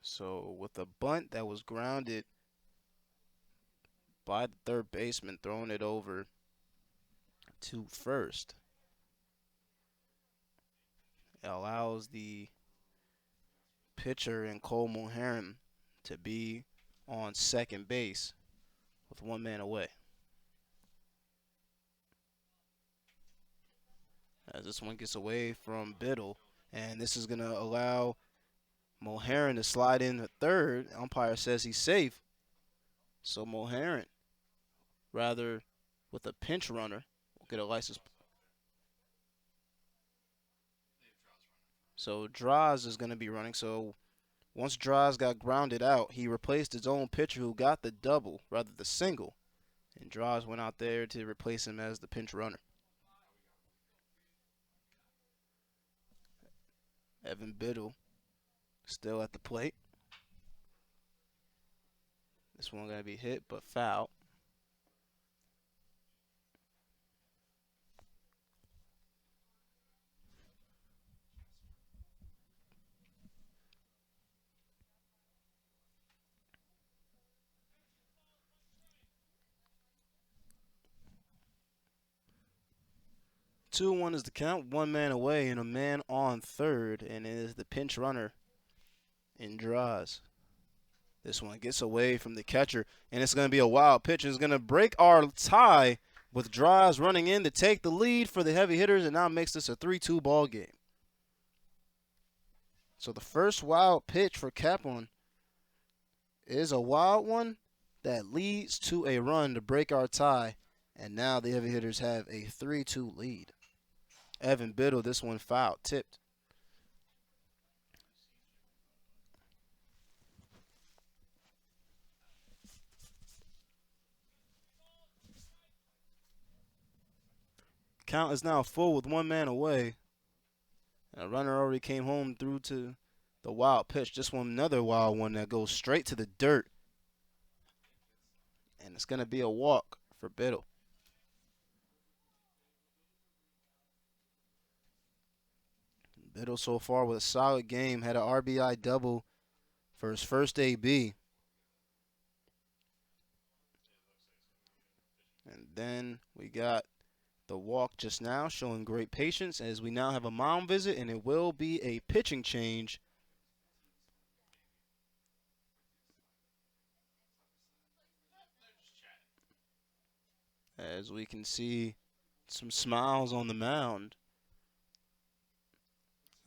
Speaker 1: So with a bunt that was grounded by the third baseman, throwing it over to first, it allows the pitcher and Cole Mulheron to be on second base with one man away. As this one gets away from Biddle, and this is going to allow Moharron to slide in the third. Umpire says he's safe. So Moharron, rather with a pinch runner, will get a license. So Draws is going to be running. So once Draws got grounded out, he replaced his own pitcher who got the double, rather the single. And Draws went out there to replace him as the pinch runner. Evan Biddle still at the plate. This one going to be hit, but foul. Two one is the count. One man away and a man on third, and it is the pinch runner in Draws. This one gets away from the catcher, and it's going to be a wild pitch. It's going to break our tie with Draws running in to take the lead for the heavy hitters, and now makes this a 3-2 ball game. So the first wild pitch for Kaplan is a wild one that leads to a run to break our tie, and now the heavy hitters have a 3-2 lead. Evan Biddle, this one foul, tipped. Count is now full with one man away. And a runner already came home through to the wild pitch. Just one, another wild one that goes straight to the dirt. And it's going to be a walk for Biddle. Biddle so far with a solid game. Had an RBI double for his first AB. And then we got the walk just now, showing great patience as we now have a mound visit, and it will be a pitching change. As we can see some smiles on the mound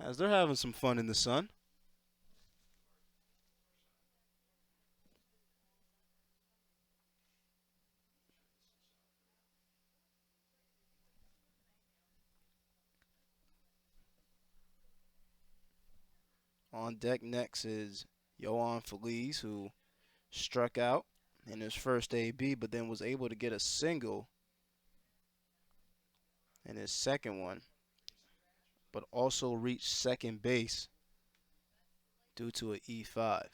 Speaker 1: as they're having some fun in the sun. On deck next is Yohan Feliz, who struck out in his first AB, but then was able to get a single in his second one, but also reached second base due to an E5.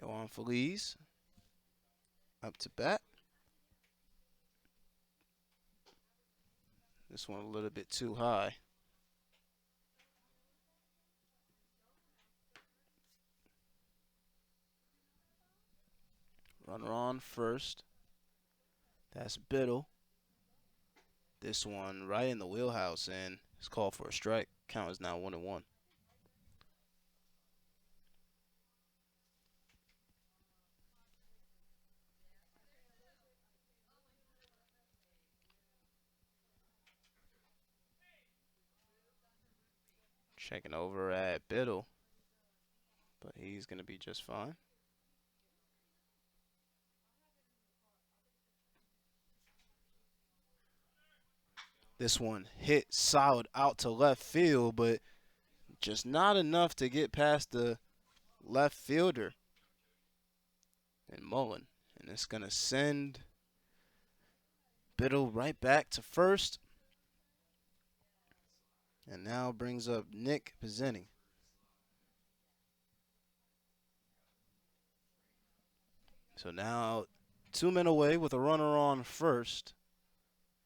Speaker 1: Yohan Feliz up to bat. This one a little bit too high. Runner on first. That's Biddle. This one right in the wheelhouse, and it's called for a strike. Count is now 1-1. Checking over at Biddle, but he's going to be just fine. This one hit solid out to left field, but just not enough to get past the left fielder and Mullen. And it's going to send Biddle right back to first. And now brings up Nick Pizzini. So now 2 men away with a runner on first.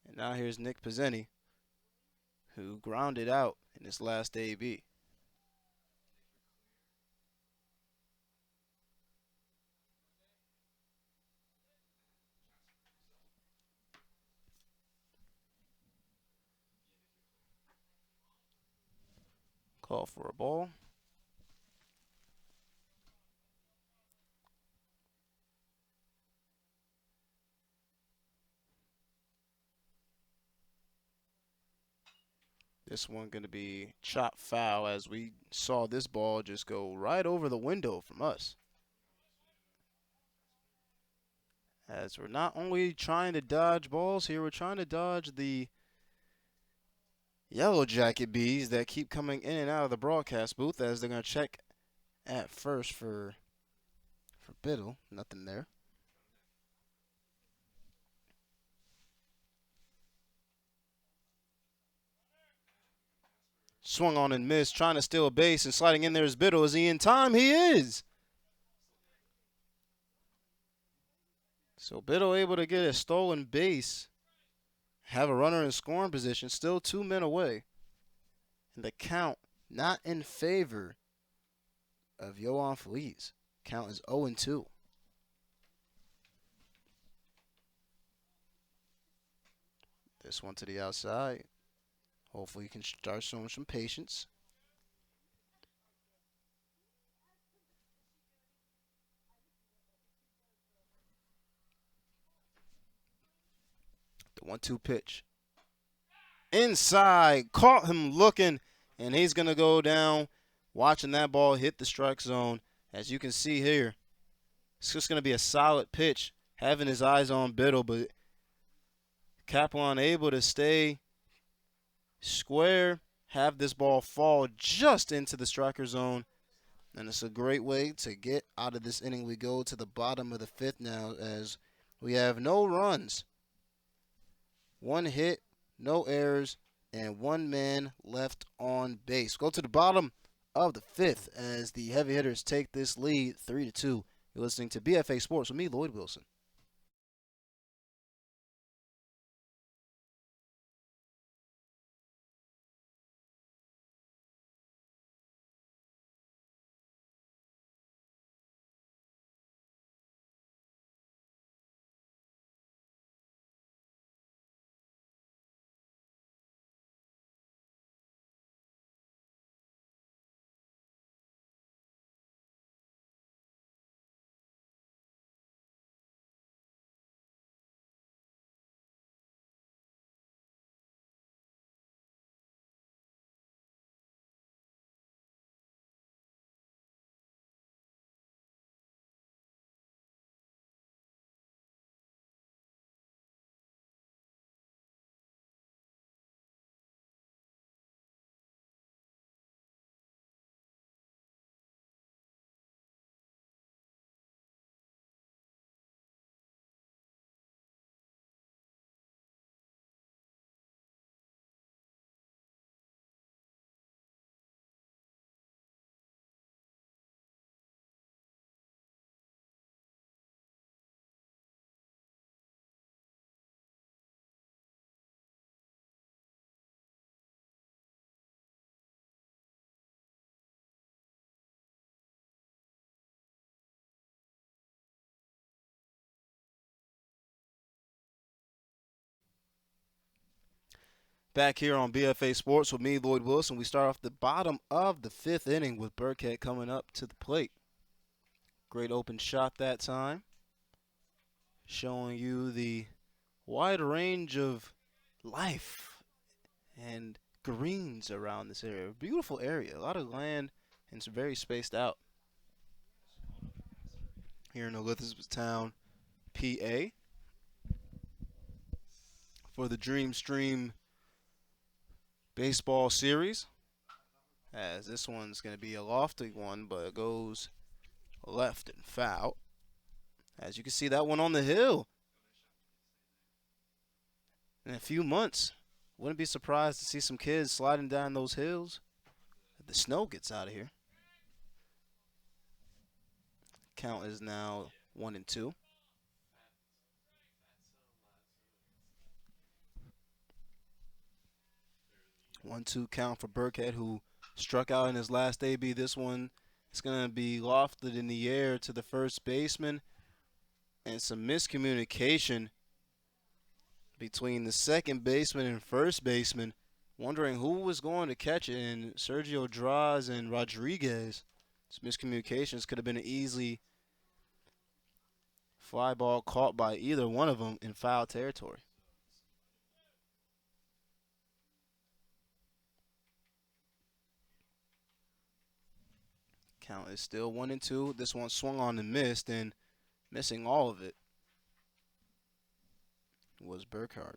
Speaker 1: And now here's Nick Pizzini, who grounded out in his last AB. Call for a ball. This one going to be chop foul, as we saw this ball just go right over the window from us. As we're not only trying to dodge balls here, we're trying to dodge the Yellow Jacket bees that keep coming in and out of the broadcast booth, as they're going to check at first for Biddle. Nothing there. Swung on and missed, trying to steal a base, and sliding in there is Biddle. Is he in time? He is! So Biddle able to get a stolen base, have a runner in scoring position, still 2 men away. And the count not in favor of Yohan Feliz. Count is 0-2. This one to the outside. Hopefully you can start showing some patience. The 1-2 pitch. Inside, caught him looking, and he's going to go down watching that ball hit the strike zone. As you can see here, it's just going to be a solid pitch, having his eyes on Biddle, but Kaplan able to stay square, have this ball fall just into the striker zone, and it's a great way to get out of this inning. We go to the bottom of the 5th now, as we have no runs, 1 hit, no errors, and 1 man left on base. Go to the bottom of the 5th as the heavy hitters take this lead 3-2. You're listening to BFA Sports with me, Lloyd Wilson. Back here on BFA Sports with me, Lloyd Wilson. We start off the bottom of the 5th inning with Burkhead coming up to the plate. Great open shot that time. Showing you the wide range of life and greens around this area. Beautiful area. A lot of land and it's very spaced out. Here in Elizabethtown, PA. For the DreamStream baseball series, as this one's going to be a lofty one, but it goes left and foul. As you can see, that one on the hill. In a few months, wouldn't be surprised to see some kids sliding down those hills if the snow gets out of here. Count is now 1-2. 1-2 count for Burkhead, who struck out in his last AB. This one is going to be lofted in the air to the first baseman. And some miscommunication between the second baseman and first baseman, wondering who was going to catch it, and Sergio Draws and Rodriguez. Some miscommunications could have been an easy fly ball caught by either one of them in foul territory. Count is still 1-2. This one swung on and missed, and missing all of it was Burkhead.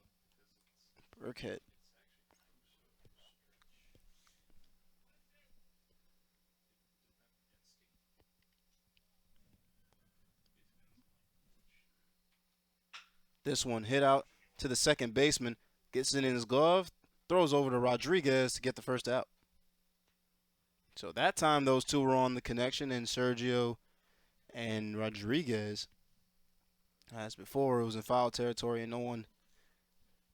Speaker 1: This one hit out to the second baseman, gets it in his glove, throws over to Rodriguez to get the first out. So that time those two were on the connection, and Sergio and Rodriguez. As before, it was in foul territory and no one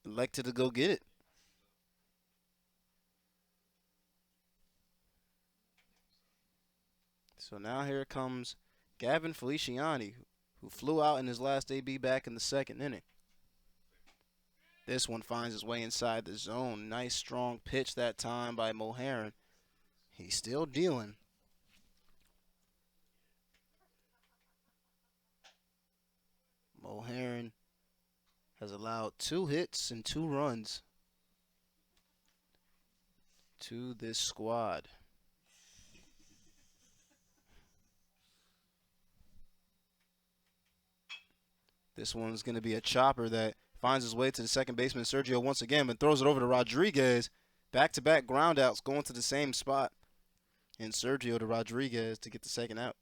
Speaker 1: elected to go get it. So now here comes Gavin Feliciani, who flew out in his last AB back in the second inning. This one finds its way inside the zone. Nice strong pitch that time by Moharron. He's still dealing. Moharron has allowed 2 hits and 2 runs to this squad. This one's going to be a chopper that finds his way to the second baseman, Sergio, once again, but throws it over to Rodriguez. Back-to-back ground outs going to the same spot. And Sergio to Rodriguez to get the second out.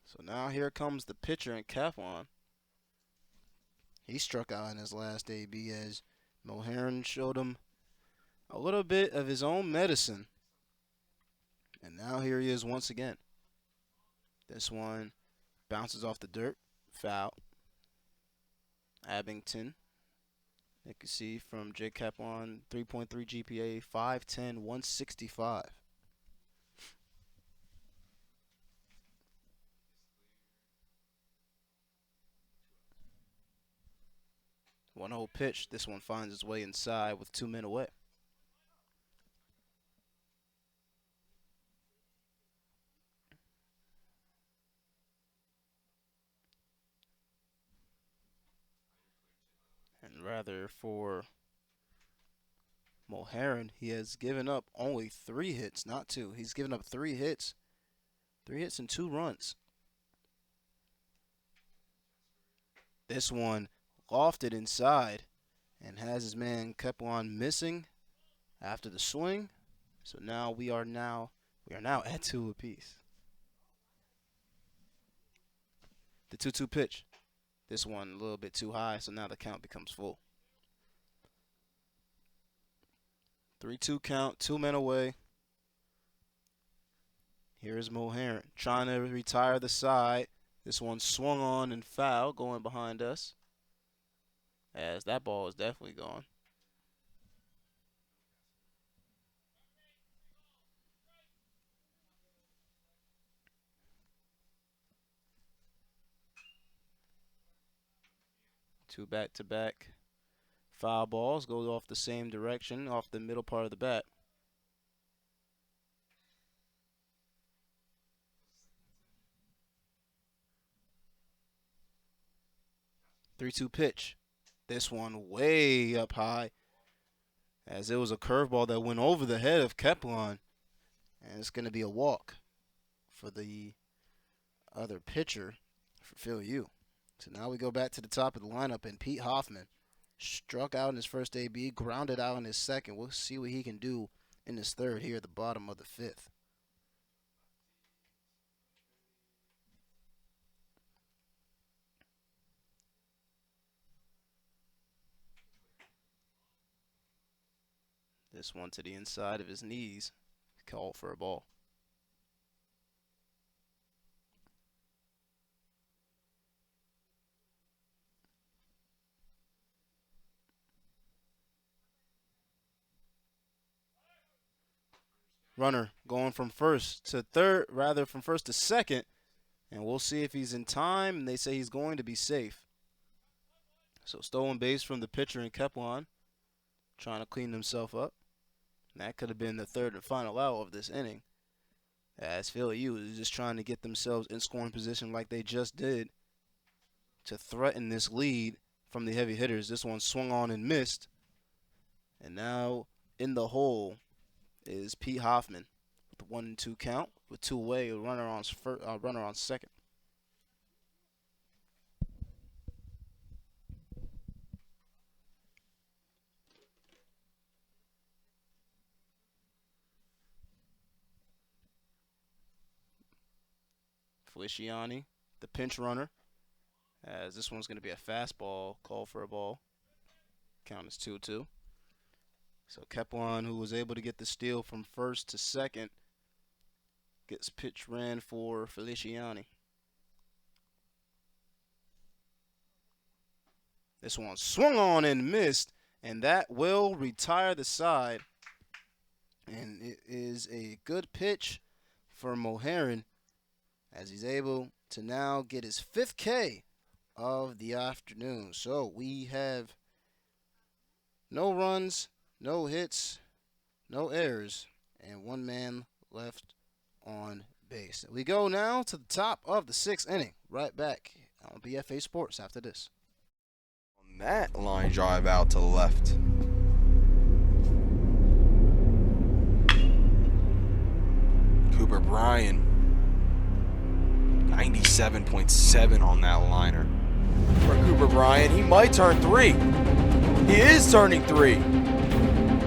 Speaker 1: So now here comes the pitcher in Caplon. He struck out in his last AB as Moharron showed him a little bit of his own medicine. And now here he is once again. This one bounces off the dirt. Foul. Abington. You can see from Jake Caplon, 3.3 GPA, 5'10", 165. 1-0 pitch. This one finds its way inside with 2 men away. And rather for Moharron, he has given up only 3 hits, not 2. He's given up 3 hits. 3 hits and 2 runs. This one lofted inside and has his man Caplon missing after the swing. So now we are now at 2 apiece. The 2-2 pitch. This one a little bit too high, so now the count becomes full. 3-2 count, 2 men away. Here's Moharron trying to retire the side. This one swung on and foul going behind us, as that ball is definitely gone. 2 back-to-back foul balls. Goes off the same direction, off the middle part of the bat. Three-two pitch. This one way up high, as it was a curveball that went over the head of Keplon. And it's going to be a walk for the other pitcher for Phil U. So now we go back to the top of the lineup, and Pete Hoffman struck out in his first AB, grounded out in his second. We'll see what he can do in his third here at the bottom of the fifth. This one to the inside of his knees, called for a ball. Runner going from first to third, rather from first to second, and we'll see if he's in time, and they say he's going to be safe. So stolen base from the pitcher in Keplon, trying to clean himself up. And that could have been the third and final out of this inning, as Phil U is just trying to get themselves in scoring position like they just did to threaten this lead from the heavy hitters. This one swung on and missed, and now in the hole is Pete Hoffman with the 1-2 count with two away, a runner on second. Feliciani, the pinch runner, as this one's going to be a fastball, call for a ball. Count is 2-2. So Keplon, who was able to get the steal from first to second, gets pitch ran for Feliciani. This one swung on and missed, and that will retire the side. And it is a good pitch for Moharron, as he's able to now get his 5th K of the afternoon. So we have no runs, no hits, no errors, and one man left on base. We go now to the top of the 6th inning. Right back on BFA Sports after this.
Speaker 2: On that line drive out to the left. Cooper Bryan, 97.7 on that liner. For Cooper Bryan, he might turn 3. He is turning 3.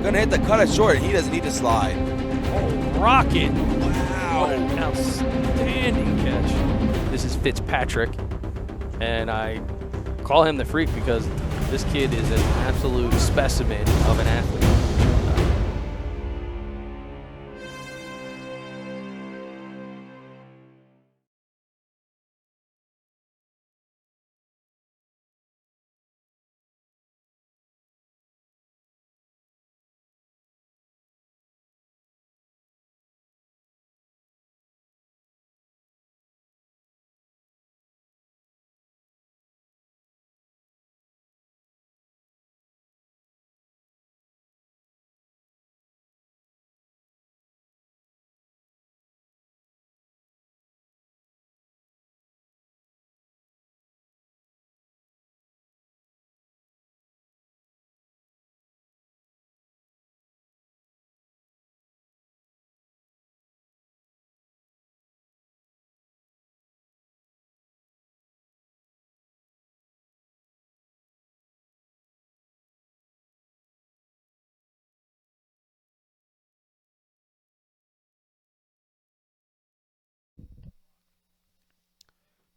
Speaker 2: Gonna hit the cutter short, and he doesn't need to slide.
Speaker 3: Oh, rocket.
Speaker 2: Wow.
Speaker 3: What an outstanding catch. This is Fitzpatrick, and I call him the freak because this kid is an absolute specimen of an athlete.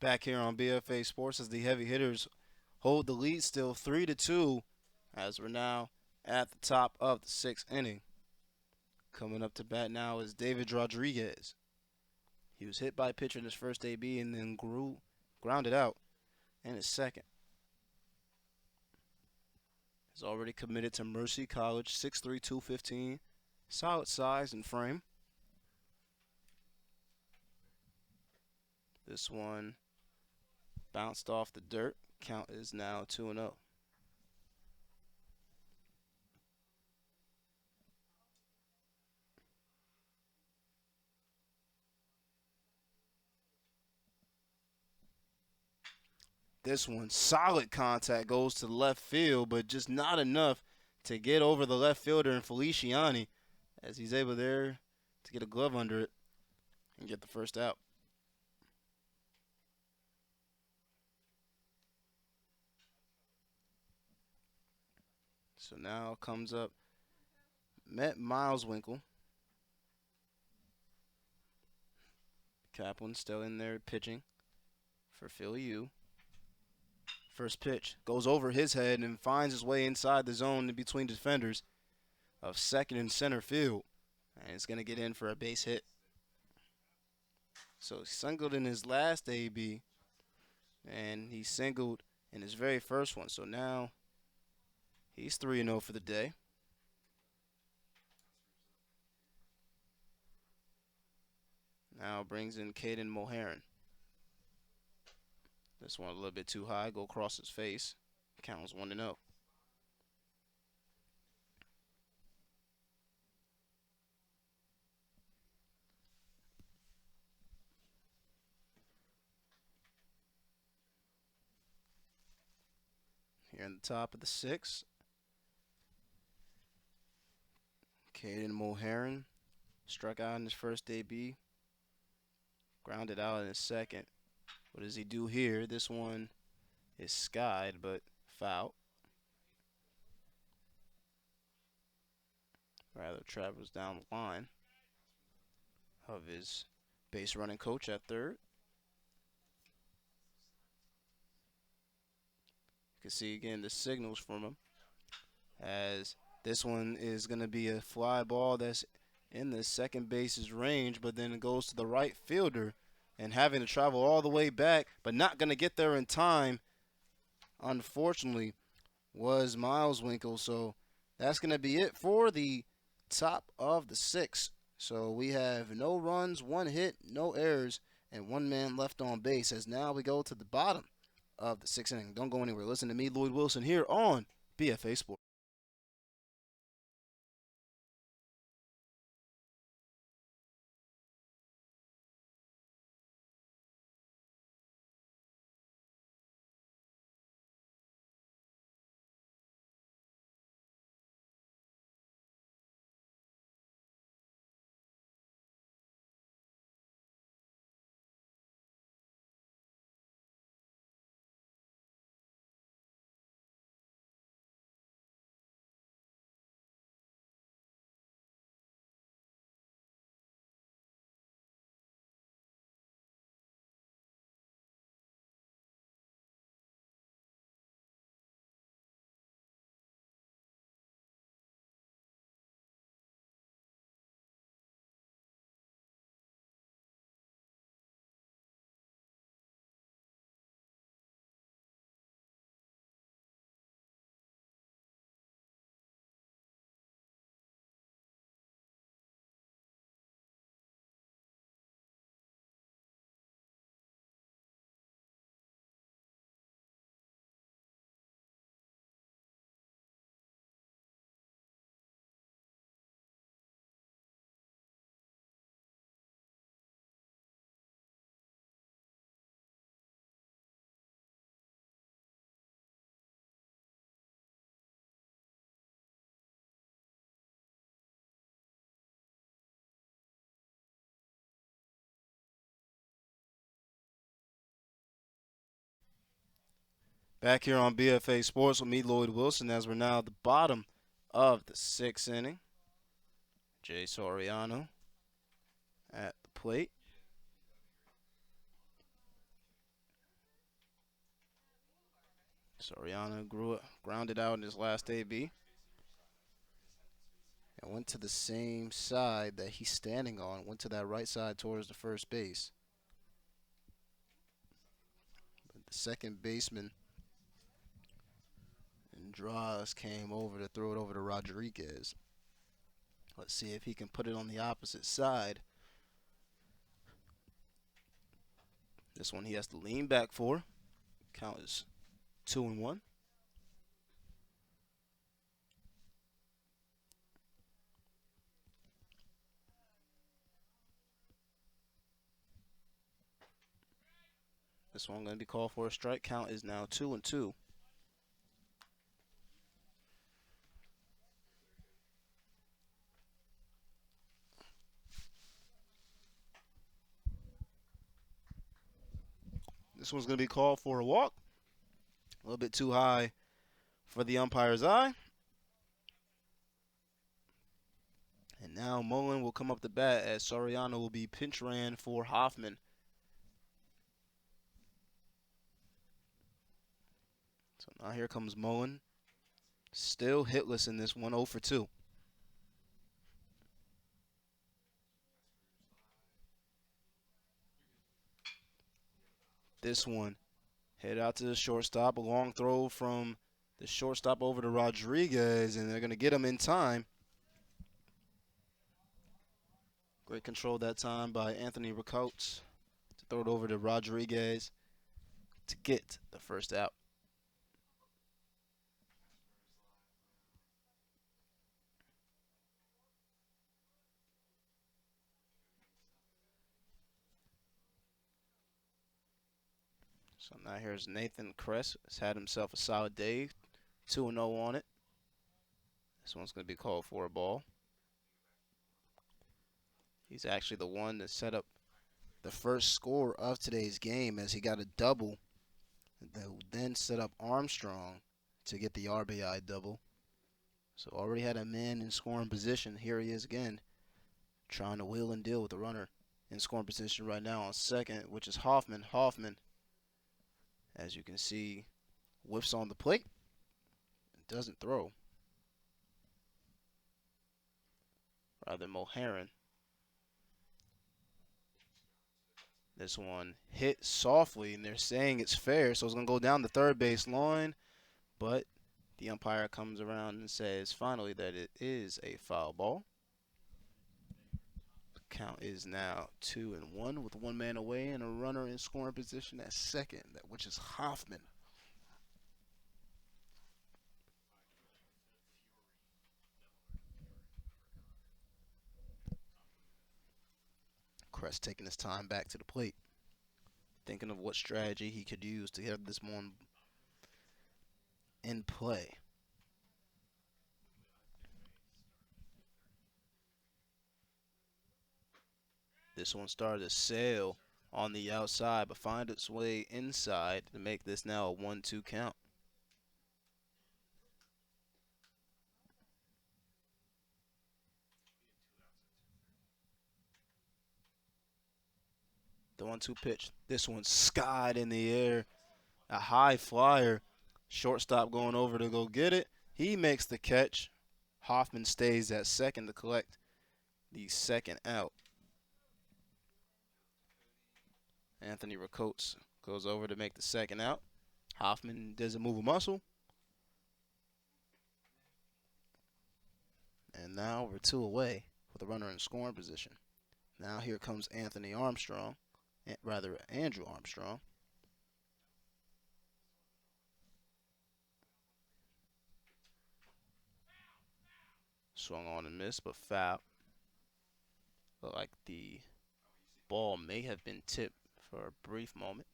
Speaker 1: Back here on BFA Sports as the heavy hitters hold the lead still 3-2, as we're now at the top of the 6th inning. Coming up to bat now is David Rodriguez. He was hit by a pitcher in his first AB and then grounded out in his second. He's already committed to Mercy College, 6'3", 215, solid size and frame. This one bounced off the dirt, Count is now 2-0. This one, solid contact, goes to the left field, but just not enough to get over the left fielder and Feliciani, as he's able there to get a glove under it and get the first out. So now comes up Met Mileswinkle. Kaplan still in there pitching for Phil Yu. First pitch goes over his head and finds his way inside the zone in between defenders of second and center field. And it's going to get in for a base hit. So he singled in his last AB, and he singled in his very first one. So now he's 3-0 for the day. Now brings in Caden Mulheron. This one a little bit too high, go across his face. Count was 1-0. Here in the top of the sixth, Caden Mulheron struck out in his first AB, grounded out in his second. What does he do here? This one is skied, but foul. Rather travels down the line of his base running coach at third. You can see again the signals from him, as this one is going to be a fly ball that's in the second base's range, but then it goes to the right fielder, and having to travel all the way back, but not going to get there in time, unfortunately, was Mileswinkle. So that's going to be it for the top of the sixth. So we have no runs, one hit, no errors, and one man left on base, as now we go to the bottom of the sixth inning. Don't go anywhere. Listen to me, Lloyd Wilson, here on BFA Sports. Back here on BFA Sports with me, Lloyd Wilson, as we're now at the bottom of the sixth inning. Jay Soriano at the plate. Soriano grounded out in his last AB and went to the same side that he's standing on, went to that right side towards the first base. But the second baseman and Draws came over to throw it over to Rodriguez. Let's see if he can put it on the opposite side. This one he has to lean back for. Count is 2-1. This one going to be called for a strike. Count is now 2-2. This one's going to be called for a walk. A little bit too high for the umpire's eye. And now Mullen will come up the bat as Soriano will be pinch ran for Hoffman. So now here comes Mullen. Still hitless in this one, 0 for 2. This one head out to the shortstop. A long throw from the shortstop over to Rodriguez, and they're going to get him in time. Great control that time by Anthony Ricautes to throw it over to Rodriguez to get the first out. So now here's Nathan Kress. Has had himself a solid day. 2-0 on it. This one's going to be called for a ball. He's actually the one that set up the first score of today's game as he got a double. Then set up Armstrong to get the RBI double. So already had a man in scoring position. Here he is again, trying to wheel and deal with the runner in scoring position right now on second, which is Hoffman. Hoffman, as you can see, whiffs on the plate. Doesn't throw. Rather, Moharron. This one hit softly, and they're saying it's fair, so it's going to go down the third base line. But the umpire comes around and says finally that it is a foul ball. The count is now 2-1 with one man away and a runner in scoring position at second, which is Hoffman. Kress taking his time back to the plate, thinking of what strategy he could use to get this one in play. This one started to sail on the outside, but find its way inside to make this now a 1-2 count. The 1-2 pitch. This one skied in the air. A high flyer. Shortstop going over to go get it. He makes the catch. Hoffman stays at second to collect the second out. Anthony Ricautes goes over to make the second out. Hoffman doesn't move a muscle. And now we're 2 away with a runner in scoring position. Now here comes Andrew Armstrong. Swung on and missed, but foul. Looked like the ball may have been tipped for a brief moment.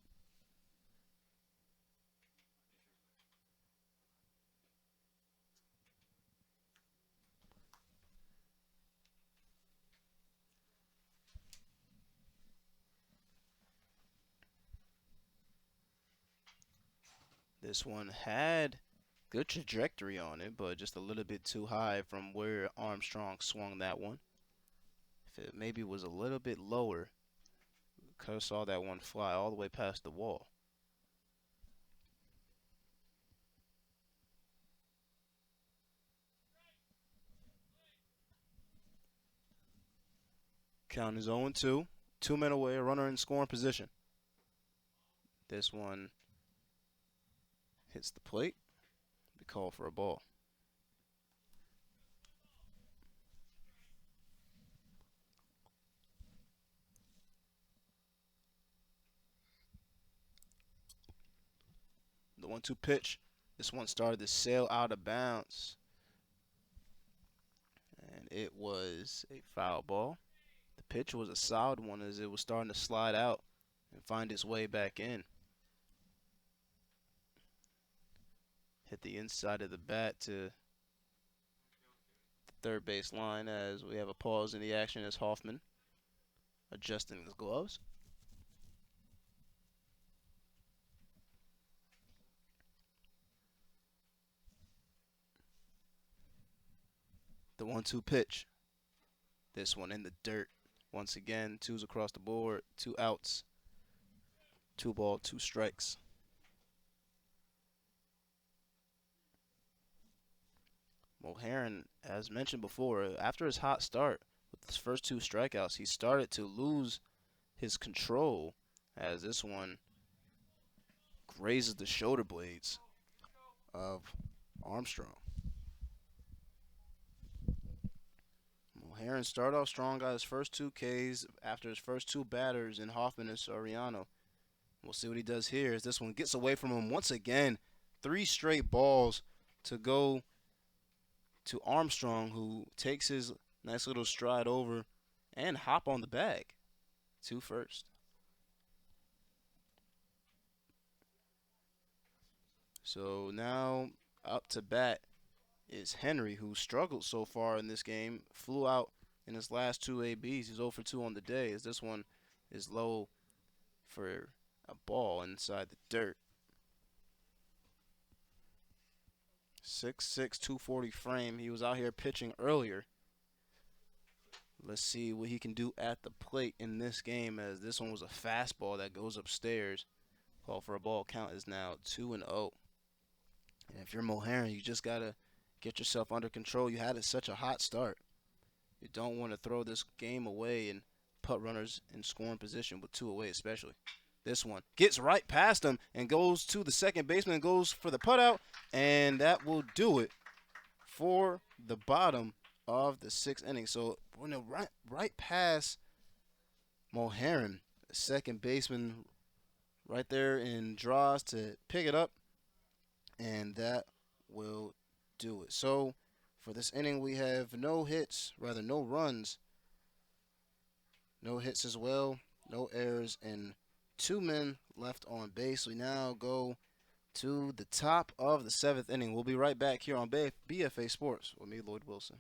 Speaker 1: This one had good trajectory on it, but just a little bit too high from where Armstrong swung that one. If it maybe was a little bit lower, could have saw that one fly all the way past the wall. Count is 0-2. 2 men away, a runner in scoring position. This one hits the plate. Be called for a ball. The 1-2 pitch. This one started to sail out of bounds. And it was a foul ball. The pitch was a solid one as it was starting to slide out and find its way back in. Hit the inside of the bat to the third base line as we have a pause in the action as Hoffman adjusting his gloves. The 1-2 pitch. This one in the dirt. Once again, 2s across the board, 2 outs. 2 ball, 2 strikes. Moharron, as mentioned before, after his hot start with his first 2 strikeouts, he started to lose his control as this one grazes the shoulder blades of Armstrong. Moharron started off strong, got his first 2 Ks after his first 2 batters in Hoffman and Soriano. We'll see what he does here as this one gets away from him once again. 3 straight balls to go to Armstrong, who takes his nice little stride over and hop on the bag to first. So now up to bat is Henry, who struggled so far in this game. Flew out in his last 2 ABs. He's 0 for 2 on the day as this one is low for a ball inside the dirt. 6'6", 240 frame. He was out here pitching earlier. Let's see what he can do at the plate in this game as this one was a fastball that goes upstairs. Call for a ball. Count is now 2-0. And if you're Moharron, you just got to get yourself under control. You had such a hot start. You don't want to throw this game away and put runners in scoring position with 2 away especially. This one gets right past him and goes to the second baseman and goes for the putout, and that will do it for the bottom of the 6th inning. So we're going to right past Moharron, the second baseman right there in draws to pick it up, and that will do it. So for this inning, we have no runs, no hits as well, no errors, and 2 men left on base. We now go to the top of the 7th inning. We'll be right back here on BFA Sports with me, Lloyd Wilson.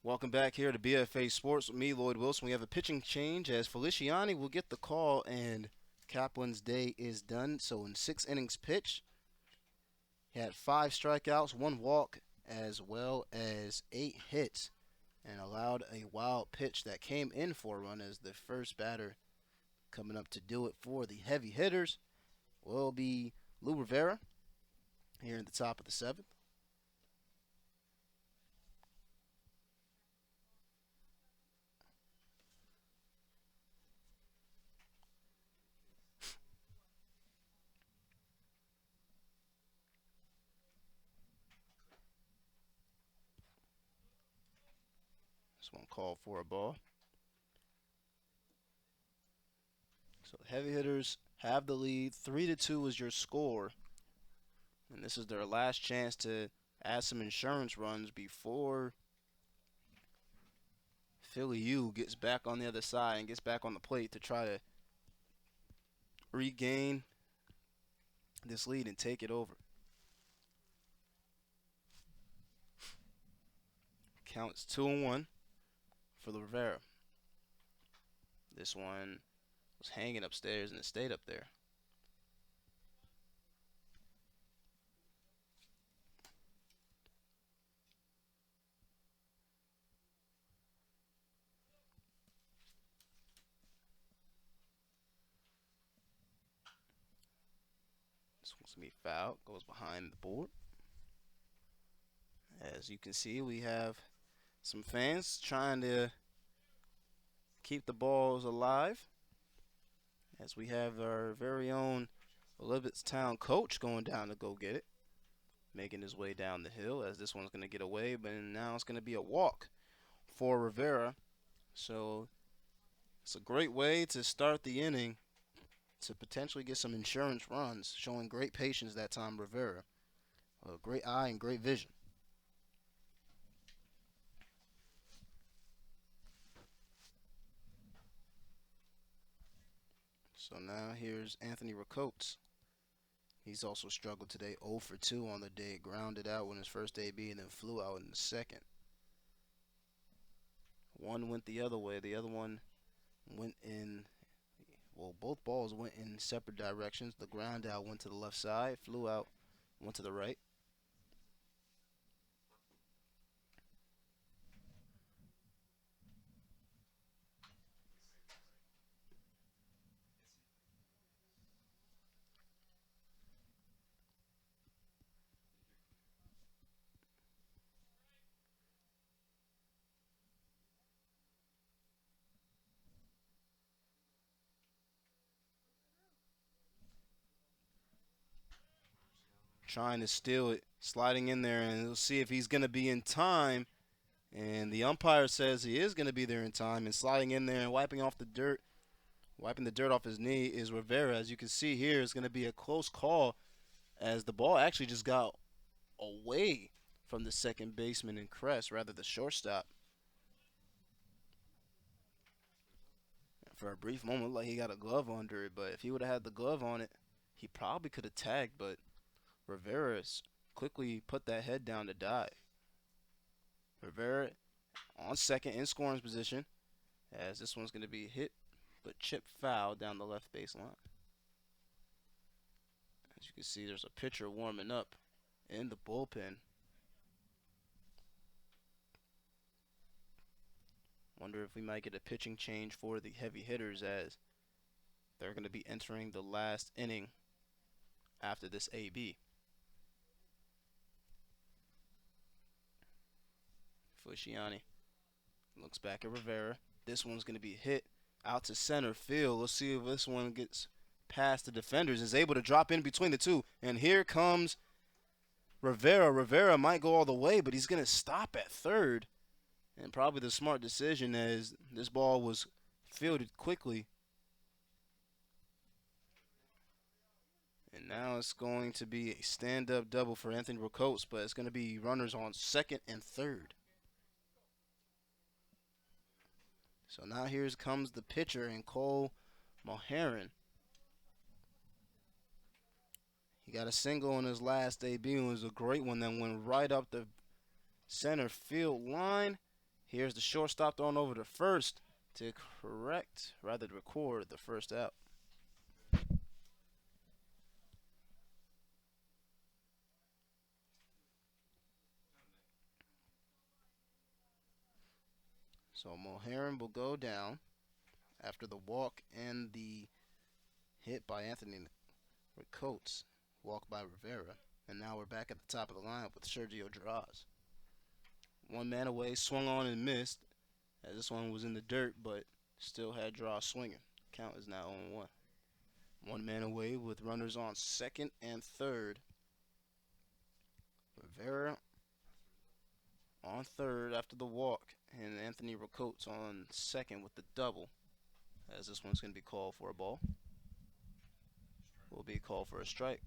Speaker 1: Welcome back here to BFA Sports with me, Lloyd Wilson. We have a pitching change as Feliciani will get the call and Kaplan's day is done. So in 6 innings pitched, he had 5 strikeouts, 1 walk, as well as 8 hits. and allowed a wild pitch that came in for a run as the first batter coming up to do it for the heavy hitters will be Lou Rivera here at the top of the seventh. This one called for a ball. So the heavy hitters have the lead. 3-2 is your score. And this is their last chance to add some insurance runs before Philly U gets back on the other side and gets back on the plate to try to regain this lead and take it over. Counts 2-1 for Rivera. This one was hanging upstairs and it stayed up there. This one's going to be foul. Goes behind the board. As you can see, we have some fans trying to keep the balls alive. As we have our very own Elizabethtown coach going down to go get it. Making his way down the hill as this one's going to get away. But now it's going to be a walk for Rivera. So it's a great way to start the inning to potentially get some insurance runs. Showing great patience that time, Rivera. A great eye and great vision. So now here's Anthony Ricotes. He's also struggled today, 0 for 2 on the day. Grounded out in his first AB and then flew out in the second. One went the other way. The other one went in, well, both balls went in separate directions. The ground out went to the left side, flew out, went to the right. Trying to steal it, sliding in there, and we'll see if he's going to be in time. And the umpire says he is going to be there in time, and sliding in there and wiping off the dirt, wiping the dirt off his knee is Rivera. As you can see here, it's going to be a close call as the ball actually just got away from the second baseman in Crest, rather the shortstop. For a brief moment, it looked like he got a glove under it, but if he would have had the glove on it, he probably could have tagged, but Rivera quickly put that head down to dive. Rivera on second in scoring position as this one's going to be hit but chipped foul down the left baseline. As you can see, there's a pitcher warming up in the bullpen. Wonder if we might get a pitching change for the heavy hitters as they're going to be entering the last inning after this AB. Fusciani looks back at Rivera. This one's going to be hit out to center field. Let's see if this one gets past the defenders, is able to drop in between the two. And here comes Rivera. Rivera might go all the way, but he's going to stop at third. And probably the smart decision as this ball was fielded quickly. And now it's going to be a stand-up double for Anthony Ricotes, but it's going to be runners on second and third. So now here comes the pitcher in Caden Mulheron. He got a single in his last debut. It was a great one that went right up the center field line. Here's the shortstop thrown over to first to record the first out. So Moharron will go down after the walk and the hit by Anthony Coates, walk by Rivera. And now we're back at the top of the lineup with Sergio Draaz. One man away, swung on and missed, as this one was in the dirt, but still had Draaz swinging. Count is now 0-1. One man away with runners on second and third. Rivera on third after the walk, and Anthony Coates on second with the double, as this one's going to be called for a ball. Will be called for a strike.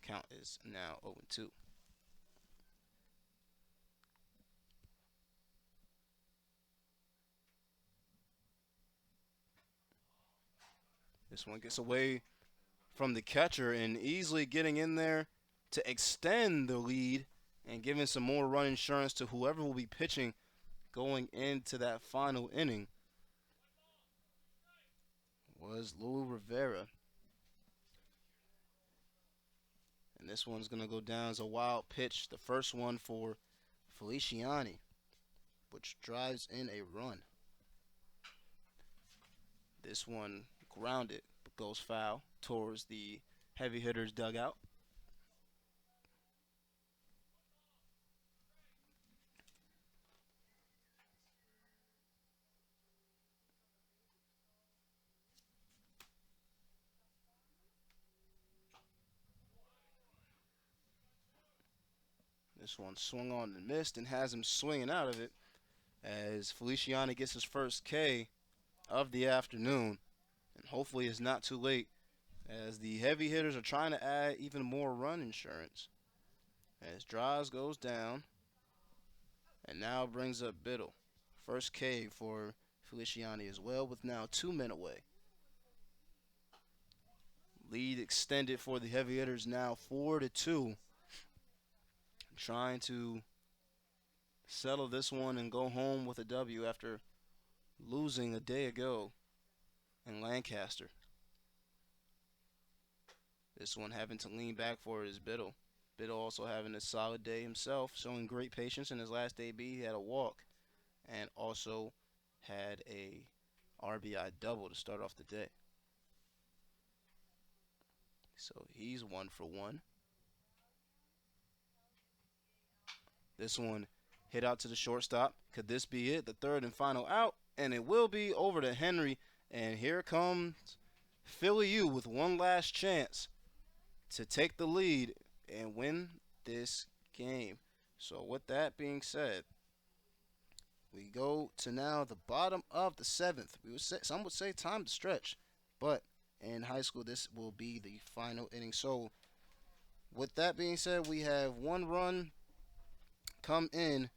Speaker 1: Count is now 0-2. This one gets away from the catcher and easily getting in there to extend the lead and giving some more run insurance to whoever will be pitching going into that final inning was Lou Rivera. And this one's going to go down as a wild pitch, the first one for Feliciani, which drives in a run. This one grounded, but goes foul towards the heavy hitter's dugout. This one swung on and missed and has him swinging out of it as Feliciani gets his first K of the afternoon. And hopefully it's not too late as the heavy hitters are trying to add even more run insurance. As Draaz goes down and now brings up Biddle. First K for Feliciani as well, with now 2 men away. Lead extended for the heavy hitters now 4-2. Trying to settle this one and go home with a W after losing a day ago in Lancaster. This one having to lean back for is Biddle. Biddle also having a solid day himself, showing great patience. In his last AB, he had a walk and also had a RBI double to start off the day. So he's 1 for 1. This one hit out to the shortstop. Could this be it? The third and final out. And it will be over to Henry. And here comes Philly U with one last chance to take the lead and win this game. So with that being said, we go to now the bottom of the 7th. Some would say time to stretch. But in high school, this will be the final inning. So with that being said, we have one run come in,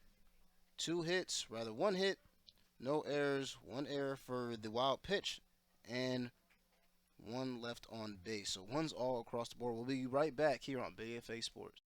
Speaker 1: one hit, no errors, one error for the wild pitch, and one left on base. So one's all across the board. We'll be right back here on BFA Sports.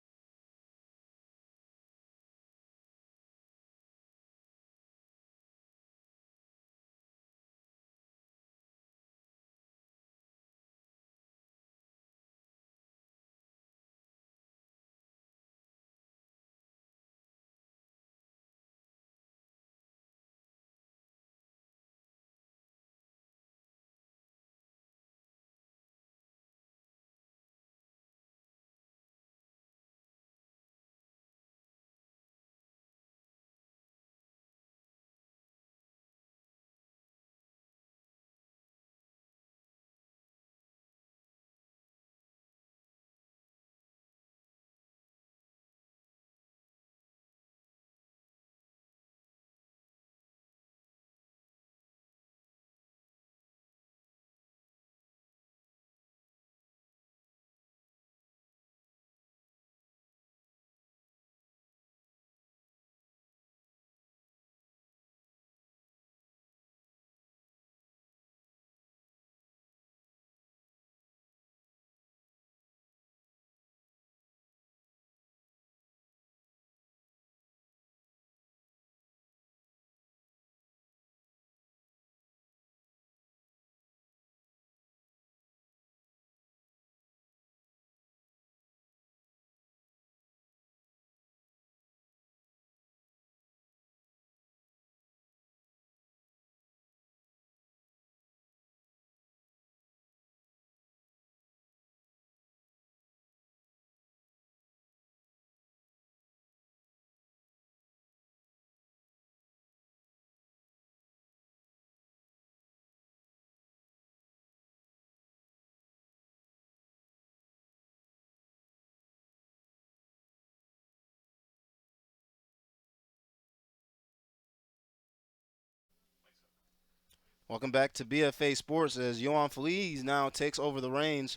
Speaker 1: Welcome back to BFA Sports as Yohan Feliz now takes over the reins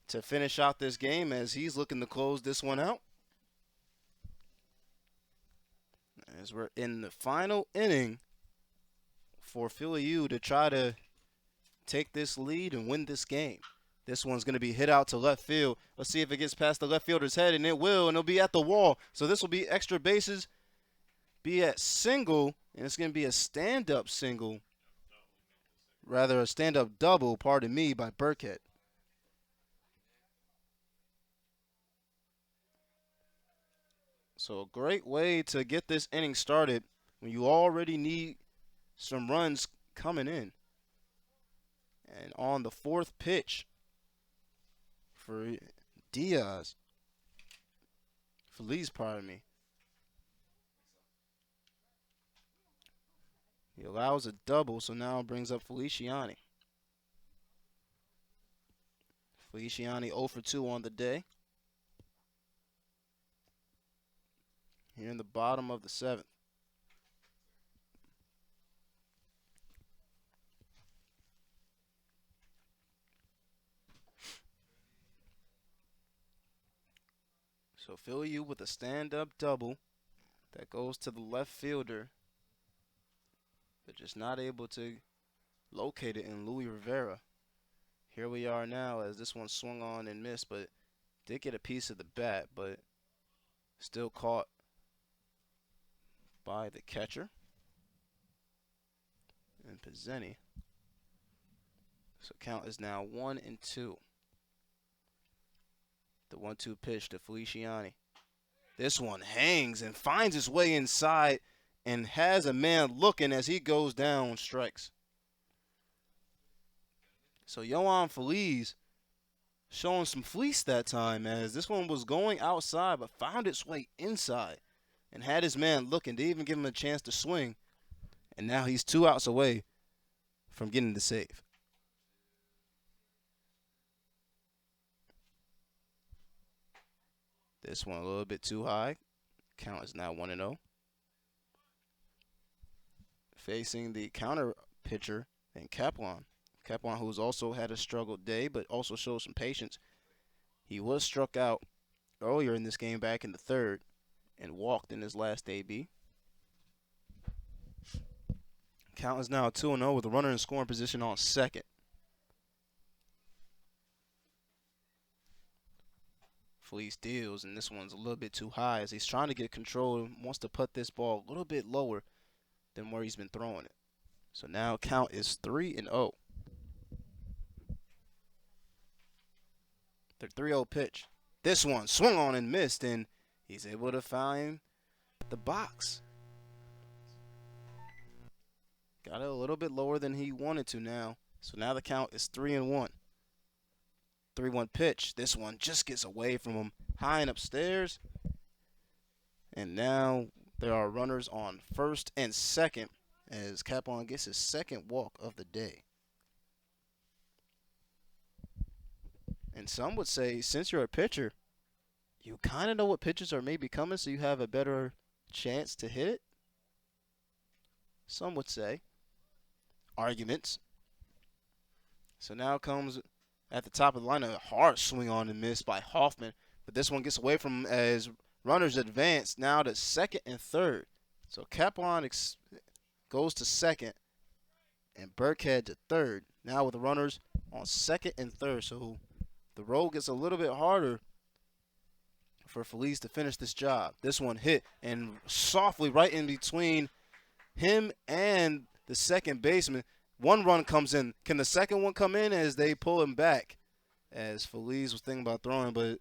Speaker 1: to finish out this game as he's looking to close this one out. As we're in the final inning for Philly U to try to take this lead and win this game. This one's going to be hit out to left field. Let's see if it gets past the left fielder's head, and it will, and it'll be at the wall. So this will be extra bases, be at single, and it's going to be a stand-up single. Rather, a stand-up double, pardon me, by Burkhead. So a great way to get this inning started when you already need some runs coming in. And on the fourth pitch for Diaz, Feliz, pardon me. He allows a double, so now brings up Feliciani. Feliciani 0 for 2 on the day. Here in the bottom of the seventh. So Philly U with a stand-up double that goes to the left fielder, but just not able to locate it in Louis Rivera. Here we are now as this one swung on and missed, but did get a piece of the bat, but still caught by the catcher and Pizzeni. So count is now 1-2. The 1-2 pitch to Feliciani. This one hangs and finds its way inside and has a man looking as he goes down, strikes. So Yohan Feliz showing some fleece that time as this one was going outside but found its way inside and had his man looking. Didn't even give him a chance to swing. And now he's 2 outs away from getting the save. This one a little bit too high. Count is now 1-0. Facing the counter pitcher in Kaplan. Kaplan, who's also had a struggled day, but also showed some patience. He was struck out earlier in this game back in the third and walked in his last AB. Count is now 2-0 with a runner in scoring position on second. Feliz deals, and this one's a little bit too high as he's trying to get control and wants to put this ball a little bit lower than where he's been throwing it. So now count is 3-0. The 3-0 pitch. This one swung on and missed, and he's able to find the box. Got it a little bit lower than he wanted to now. So now the count is 3-1. 3-1 pitch. This one just gets away from him, high and upstairs. And now there are runners on first and second as Kaplan gets his second walk of the day. And some would say, since you're a pitcher, you kind of know what pitches are maybe coming, so you have a better chance to hit it. Some would say. Arguments. So now comes at the top of the line a hard swing on and miss by Hoffman. But this one gets away from him as runners advance now to second and third. So Kaplan goes to second and Burkhead to third. Now with the runners on second and third. So the road gets a little bit harder for Feliz to finish this job. This one hit and softly right in between him and the second baseman. One run comes in. Can the second one come in as they pull him back? As Feliz was thinking about throwing, but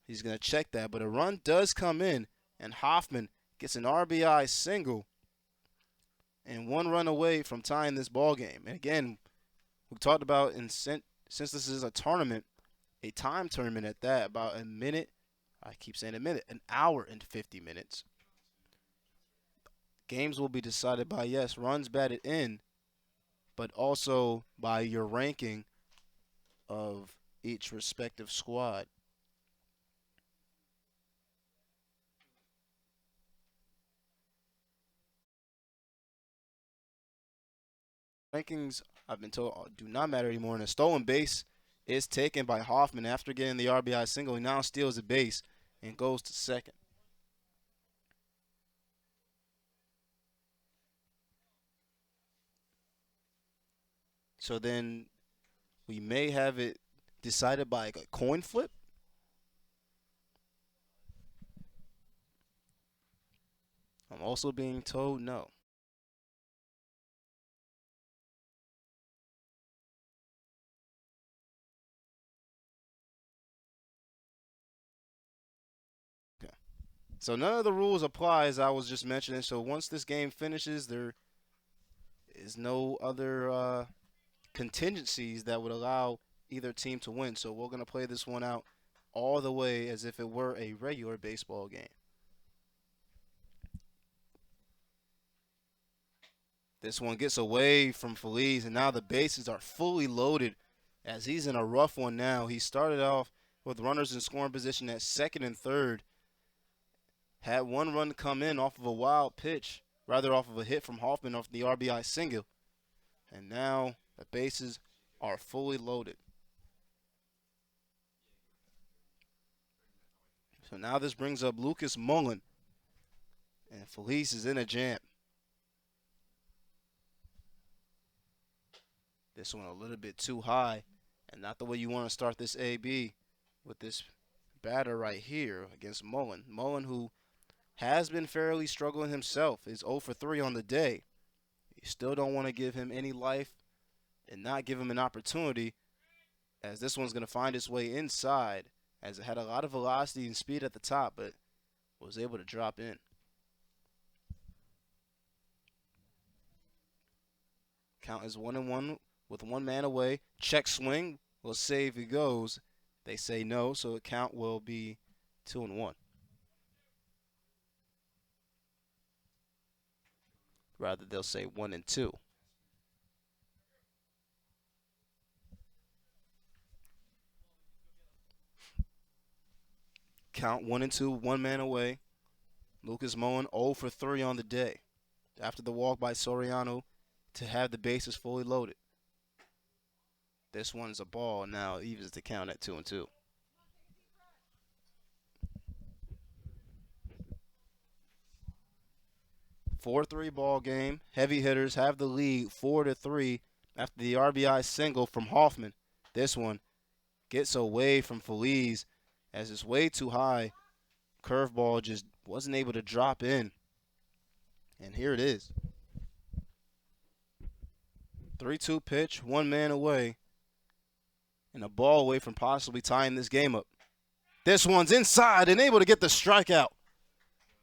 Speaker 1: he's going to check that. But a run does come in, and Hoffman gets an RBI single and 1 run away from tying this ball game. And again, we talked about, since this is a tournament, a time tournament at that, about a minute. I keep saying a minute, an hour and 50 minutes. Games will be decided by, yes, runs batted in, but also by your ranking of each respective squad. rankings, I've been told, do not matter anymore. And a stolen base is taken by Hoffman after getting the RBI single. He now steals the base and goes to second. So then we may have it decided by a coin flip. I'm also being told no. Okay. So none of the rules apply as I was just mentioning. So once this game finishes, there is no other contingencies that would allow either team to win. So we're going to play this one out all the way as if it were a regular baseball game. This one gets away from Feliz, and now the bases are fully loaded as he's in a rough one now. He started off with runners in scoring position at second and third. Had one run come in off of a wild pitch, rather off of a hit from Hoffman off the RBI single. And now the bases are fully loaded. So now this brings up Lucas Mullen, and Feliz is in a jam. This one a little bit too high, and not the way you want to start this AB with this batter right here against Mullen. Mullen, who has been fairly struggling himself, is 0 for 3 on the day. You still don't want to give him any life and not give him an opportunity, as this one's going to find its way inside, as it had a lot of velocity and speed at the top, but was able to drop in. Count is 1-1 with one man away. Check swing. We'll say if he goes. They say no, so the count will be 2-1. Rather, they'll say 1-2. Count 1-2, one man away. Lucas Mullen 0 for 3 on the day after the walk by Soriano to have the bases fully loaded. This one's a ball, now evens the count at 2-2. Four 4-3 ball game. Heavy hitters have the lead 4-3 after the RBI single from Hoffman. This one gets away from Feliz as it's way too high. Curveball just wasn't able to drop in. And here it is. 3-2 pitch, one man away, and a ball away from possibly tying this game up. This one's inside and able to get the strikeout.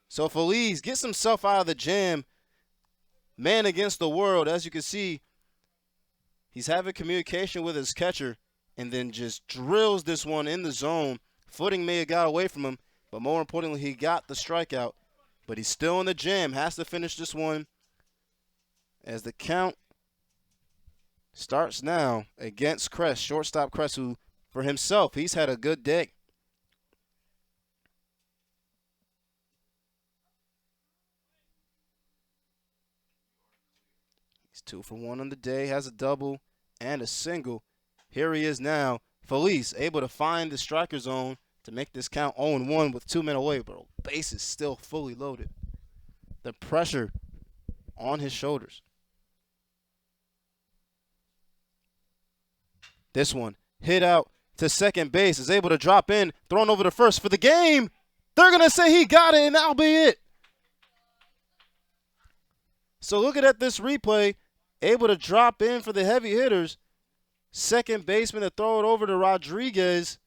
Speaker 1: So Feliz gets himself out of the jam. Man against the world. As you can see, he's having communication with his catcher and then just drills this one in the zone. Footing may have got away from him, but more importantly, he got the strikeout. But he's still in the jam. Has to finish this one as the count starts now against Kress, shortstop Kress, who for himself, he's had a good day. He's 2 for 1 on the day, has a double and a single. Here he is now. Feliz able to find the striker zone to make this count 0-1 with 2 men away, but base is still fully loaded. The pressure on his shoulders. This one hit out to second base, is able to drop in, thrown over to first for the game. They're going to say he got it, and that'll be it. So looking at this replay, able to drop in for the heavy hitters. Second baseman to throw it over to Rodriguez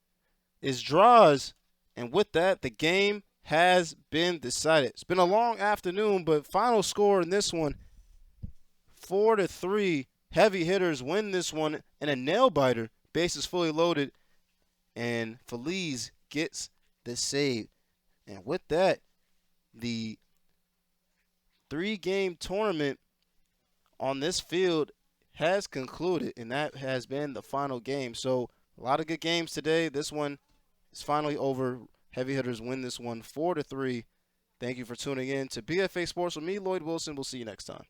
Speaker 1: is Draws. And with that, the game has been decided. It's been a long afternoon, but final score in this one, 4-3. Heavy hitters win this one in a nail-biter. Bases fully loaded, and Feliz gets the save. And with that, the 3-game tournament on this field has concluded, and that has been the final game. So a lot of good games today. This one is finally over. Heavy hitters win this one 4-3. Thank you for tuning in to BFA Sports with me, Lloyd Wilson. We'll see you next time.